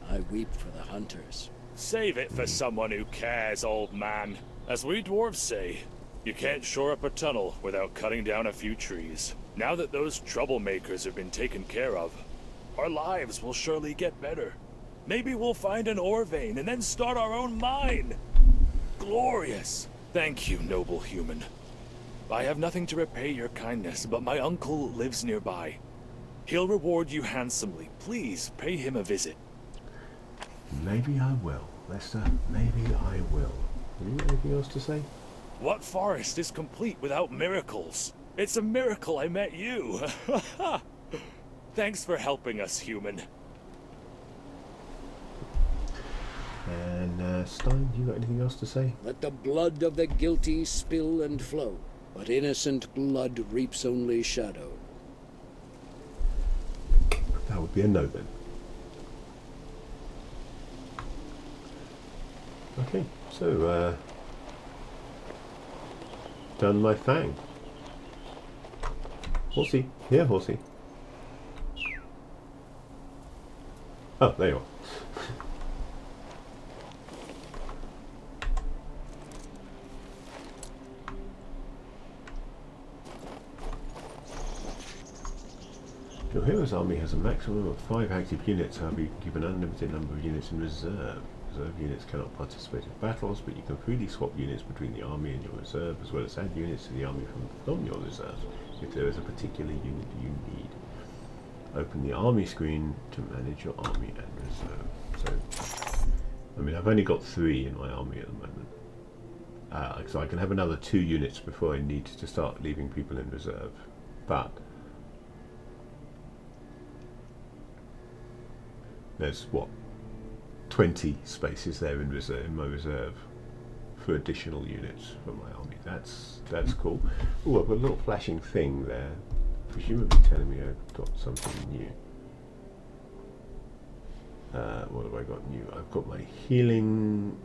I weep for the hunters. Save it for someone who cares, old man. As we dwarves say, you can't shore up a tunnel without cutting down a few trees. Now that those troublemakers have been taken care of, our lives will surely get better. Maybe we'll find an ore vein and then start our own mine. Glorious. Thank you, noble human. I have nothing to repay your kindness, but my uncle lives nearby. He'll reward you handsomely. Please pay him a visit. Maybe I will, Lester. Maybe I will. Have you got anything else to say? What forest is complete without miracles? It's a miracle I met you. Thanks for helping us, human. And Stein, you got anything else to say? Let the blood of the guilty spill and flow, but innocent blood reaps only shadow. That would be a no then. Okay, so done my thing. Horsey, here, Horsey. Oh, there you are. Your hero's army has a maximum of 5 active units, however you can keep an unlimited number of units in reserve. Reserve units cannot participate in battles, but you can freely swap units between the army and your reserve, as well as add units to the army from your reserve, if there is a particular unit you need. Open the army screen to manage your army and reserve. So, I mean, I've only got 3 in my army at the moment. So I can have another 2 units before I need to start leaving people in reserve. But there's, what, 20 spaces there in reserve, in my reserve, for additional units for my army. That's cool. Oh, I've got a little flashing thing there, presumably telling me I've got something new. What have I got new? I've got my healing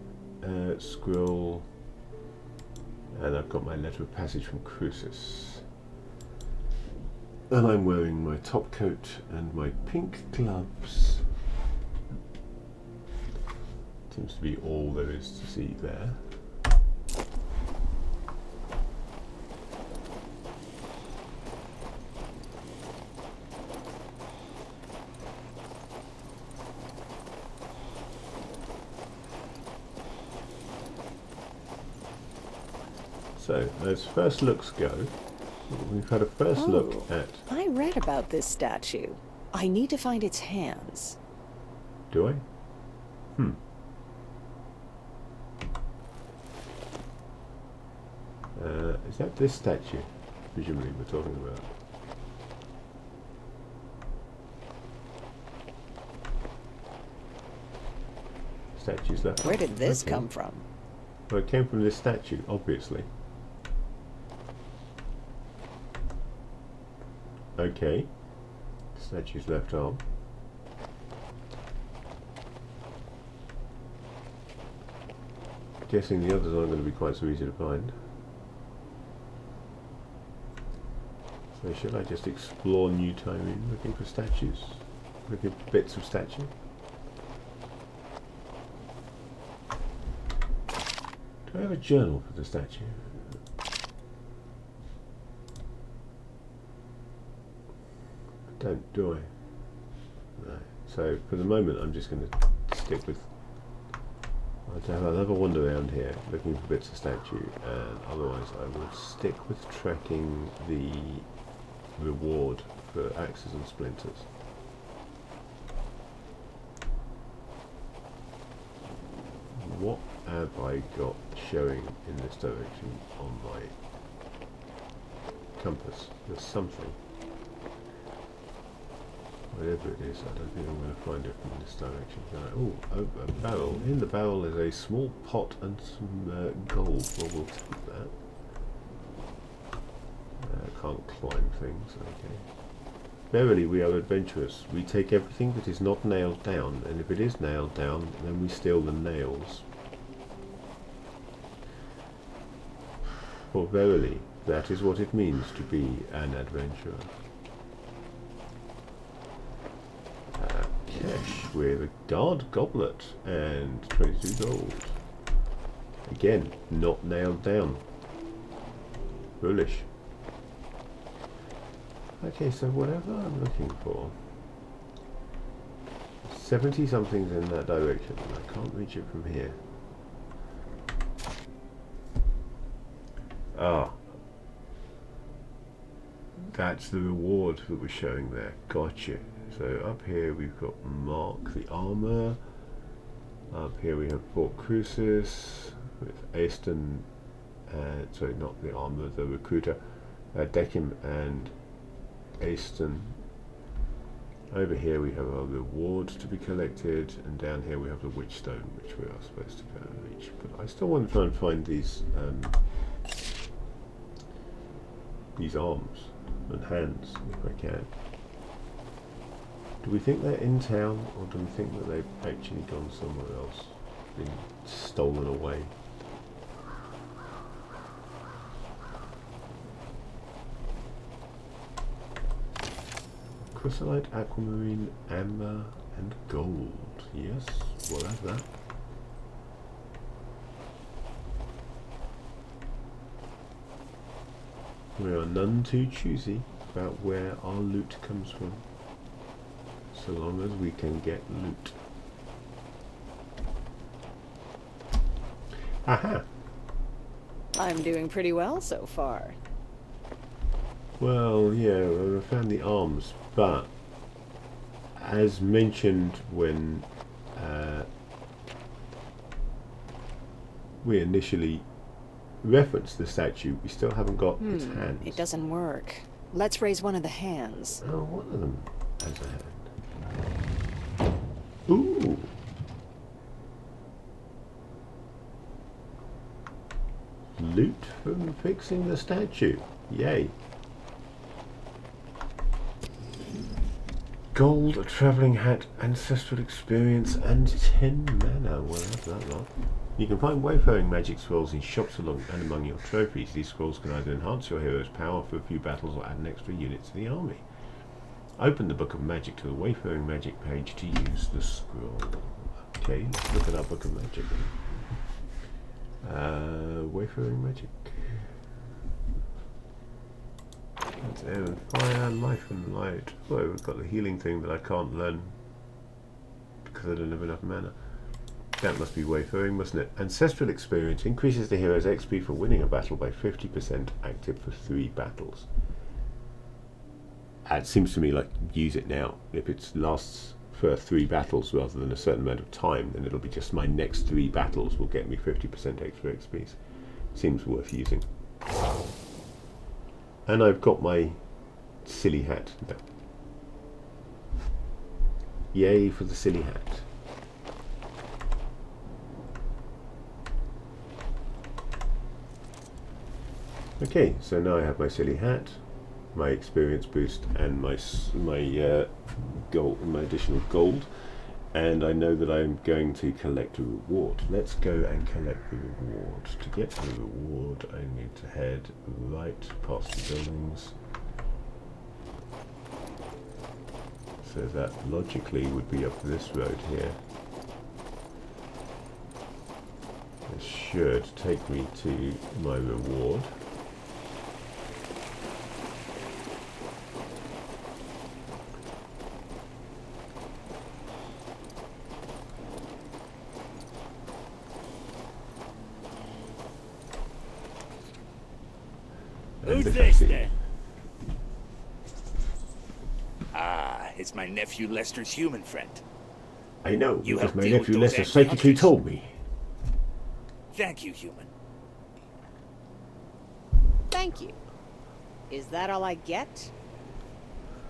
scroll, and I've got my letter of passage from Crucis. And I'm wearing my top coat and my pink gloves. Seems to be all there is to see there. So, as first looks go, we've had a first look at... I read about this statue. I need to find its hands. Do I? Is that this statue, presumably, we're talking about? Statues left. Where did this come from? Well, it came from this statue, obviously. Okay. Statue's left arm. Guessing the others aren't going to be quite so easy to find. So should I just explore New Tyrene looking for statues? Looking for bits of statue? Do I have a journal for the statue? I don't, do I? No. So for the moment I'm just going to stick with... I'll have a wander around here looking for bits of statue, and otherwise I will stick with tracking the reward for axes and splinters. What have I got showing in this direction on my compass? There's something. Whatever it is, I don't think I'm going to find it from this direction. Oh, a barrel. In the barrel is a small pot and some gold. Well, we'll take that. Can't climb things, okay. Verily, we are adventurous. We take everything that is not nailed down, and if it is nailed down, then we steal the nails. For verily, that is what it means to be an adventurer. Cash with a guard goblet and 22 gold. Again, not nailed down. Foolish. Okay, so whatever I'm looking for, 70 something's in that direction, and I can't reach it from here. Ah, that's the reward that was showing there. Gotcha. So up here we've got Mark the armor. Up here we have Fort Crucis with Aston, sorry, not the armor, the recruiter, Decim and Aston. Over here we have our rewards to be collected, and down here we have the Witchstone, which we are supposed to go and reach. But I still want to try and find these arms and hands if I can. Do we think they're in town, or do we think that they've actually gone somewhere else, been stolen away? Chrysolite, aquamarine, amber, and gold. Yes, we'll have that. We are none too choosy about where our loot comes from, so long as we can get loot. Aha! I'm doing pretty well so far. Well, yeah, I found the arms, but as mentioned when we initially referenced the statue, we still haven't got its hands. It doesn't work. Let's raise one of the hands. Oh, one of them has a hand. Ooh! Loot from fixing the statue. Yay. Gold, a travelling hat, ancestral experience, and 10 mana. Well, that's that lot. You can find wayfaring magic scrolls in shops along and among your trophies. These scrolls can either enhance your hero's power for a few battles or add an extra unit to the army. Open the Book of Magic to the Wayfaring Magic page to use the scroll. Okay, let's look at our Book of Magic. Wayfaring Magic. That's air and fire, life and light. Oh, we've got the healing thing that I can't learn because I don't have enough mana. That must be wayfaring, mustn't it? Ancestral experience increases the hero's XP for winning a battle by 50%, active for 3 battles. It seems to me like use it now. If it lasts for 3 battles rather than a certain amount of time, then it'll be just my next 3 battles will get me 50% extra XP. Seems worth using. And I've got my silly hat. Yay for the silly hat. Okay, so now I have my silly hat, my experience boost, and my gold, my additional gold, and I know that I'm going to collect a reward. Let's go and collect the reward. To get the reward, I need to head right past the buildings. So that logically would be up this road here. This should take me to my reward. Who's this then? Ah, it's my nephew Lester's human friend. I know, You because helped my deal nephew with those Lester psychically anti-hunters. told me. Thank you, human. Thank you. Is that all I get?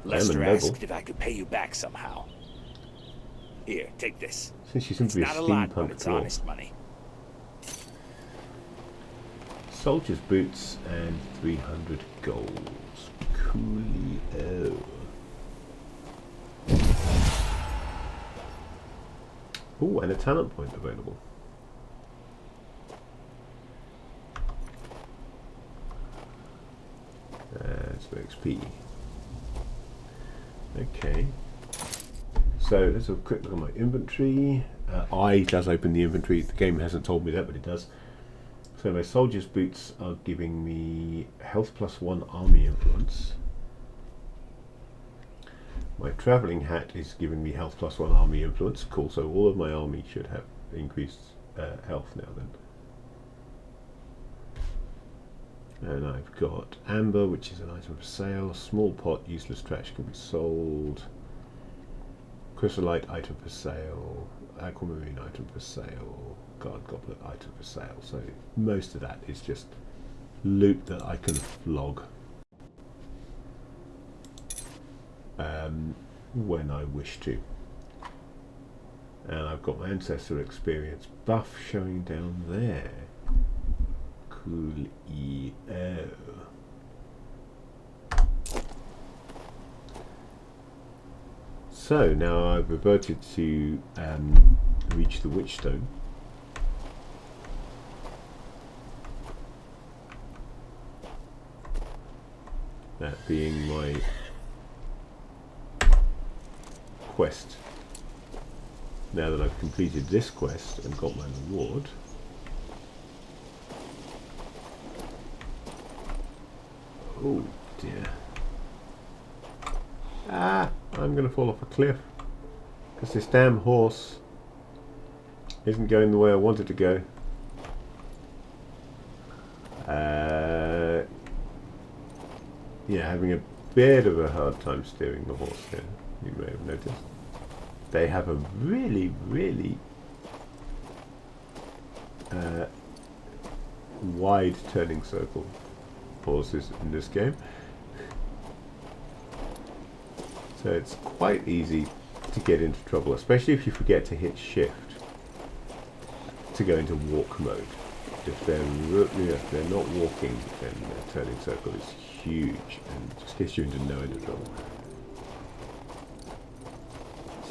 Lester noble. asked if I could pay you back somehow. Here, take this. Since you seem It's to be a not a lot, but steampunk it's dwarf. honest money. Soldier's boots and 300 gold. Coolio. Oh, and a talent point available. That's for XP. Okay. So let's have a quick look at my inventory. I does open the inventory. The game hasn't told me that, but it does. So my soldier's boots are giving me health +1 army influence. My travelling hat is giving me health +1 army influence. Cool, so all of my army should have increased health now then. And I've got amber, which is an item for sale. Small pot, useless trash can be sold. Chrysolite item for sale. Aquamarine item for sale. Guard goblet item for sale. So most of that is just loot that I can flog when I wish to. And I've got my ancestor experience buff showing down there. Coolio. So now I've reverted to reach the Witchstone. That being my quest. Now that I've completed this quest and got my reward, oh dear. Ah, I'm going to fall off a cliff because this damn horse isn't going the way I wanted to go. Yeah, having a bit of a hard time steering the horse here, you may have noticed. They have a really, really wide turning circle horses in this game. So it's quite easy to get into trouble, especially if you forget to hit shift to go into walk mode. If they're not walking, then the turning circle is huge and just gets you into no end of trouble.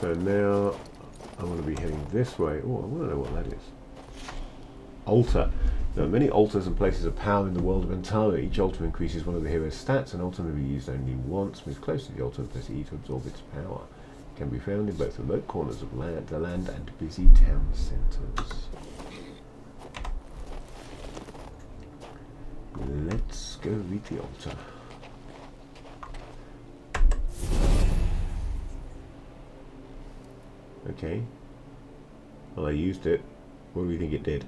So now I want to be heading this way. Oh, I want to know what that is. Altar. There are many altars and places of power in the world of Antara. Each altar increases one of the hero's stats. An altar may be used only once. Move close to the altar and press E to absorb its power. It can be found in both remote corners of the land and busy town centres. Let's go read the altar. Okay. Well, I used it. What do we think it did?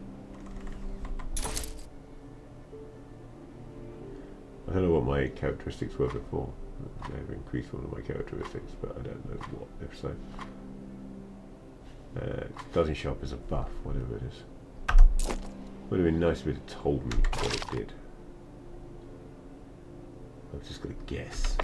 I don't know what my characteristics were before. I may have increased one of my characteristics, but I don't know what, if so. It doesn't show up as a buff, whatever it is. Would have been nice if it had told me what it did. I'm just going to guess.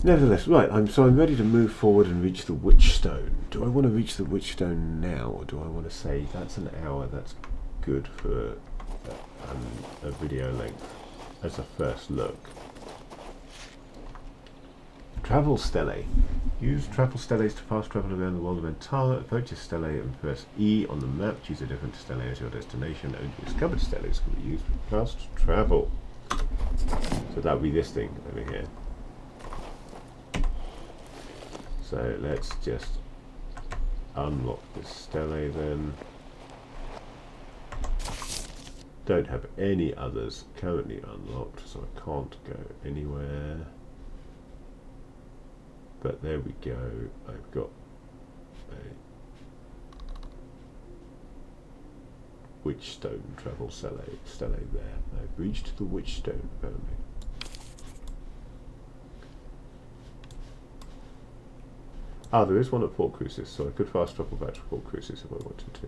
Nevertheless, right, I'm ready to move forward and reach the Witchstone. Do I want to reach the Witchstone now, or do I want to say that's an hour, that's good for a video length as a first look? Travel Stele. Use travel steles to fast travel around the world of Antara. Approach a stele and press E on the map. Choose a different stele as your destination. Only discovered steles can be used for fast travel. So that would be this thing over here. So let's just unlock this stele then. Don't have any others currently unlocked, so I can't go anywhere. But there we go. I've got a Witchstone travel stele there. I've reached the Witchstone apparently. Ah, there is one at Port Crucis, so I could fast travel back to Port Crucis if I wanted to.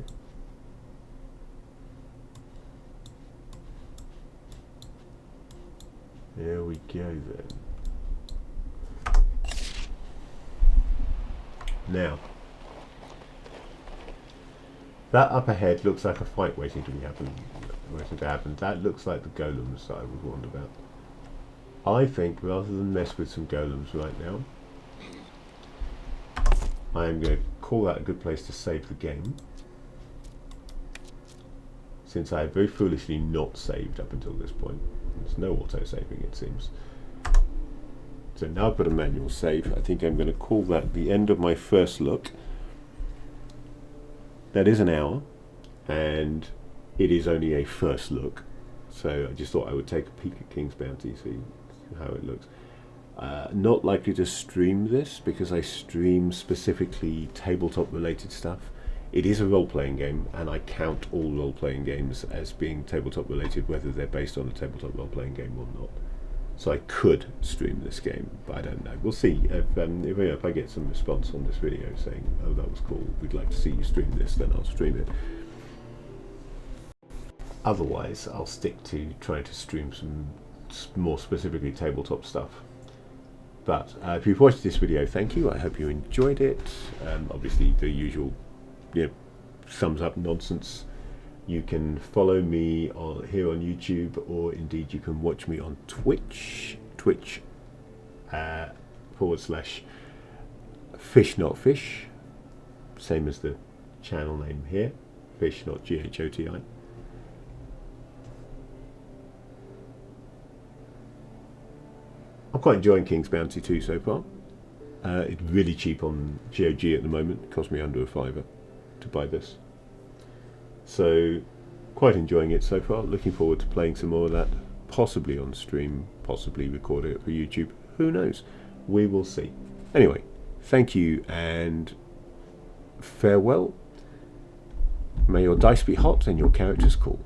There we go then. Now, that up ahead looks like a fight waiting to happen. That looks like the golems that I was warned about. I think rather than mess with some golems right now, I am going to call that a good place to save the game, since I have very foolishly not saved up until this point. There's no auto-saving, it seems. So now I've got a manual save. I think I'm going to call that the end of my first look. That is an hour, and it is only a first look. So I just thought I would take a peek at King's Bounty, see how it looks. Not likely to stream this, because I stream specifically tabletop related stuff. It is a role-playing game, and I count all role-playing games as being tabletop related, whether they're based on a tabletop role-playing game or not. So I could stream this game, but I don't know. We'll see. If I get some response on this video saying, oh, that was cool, we'd like to see you stream this, then I'll stream it. Otherwise, I'll stick to trying to stream some more specifically tabletop stuff. But if you've watched this video, thank you. I hope you enjoyed it. Obviously, the usual thumbs up nonsense. You can follow me here on YouTube, or indeed you can watch me on Twitch, /Fish Not Fish, same as the channel name here, Fish Not GHOTI. I'm quite enjoying King's Bounty 2 so far. It's really cheap on GOG at the moment. It cost me under a £5 to buy this. So, quite enjoying it so far. Looking forward to playing some more of that, possibly on stream, possibly recording it for YouTube. Who knows? We will see. Anyway, thank you and farewell. May your dice be hot and your characters cool.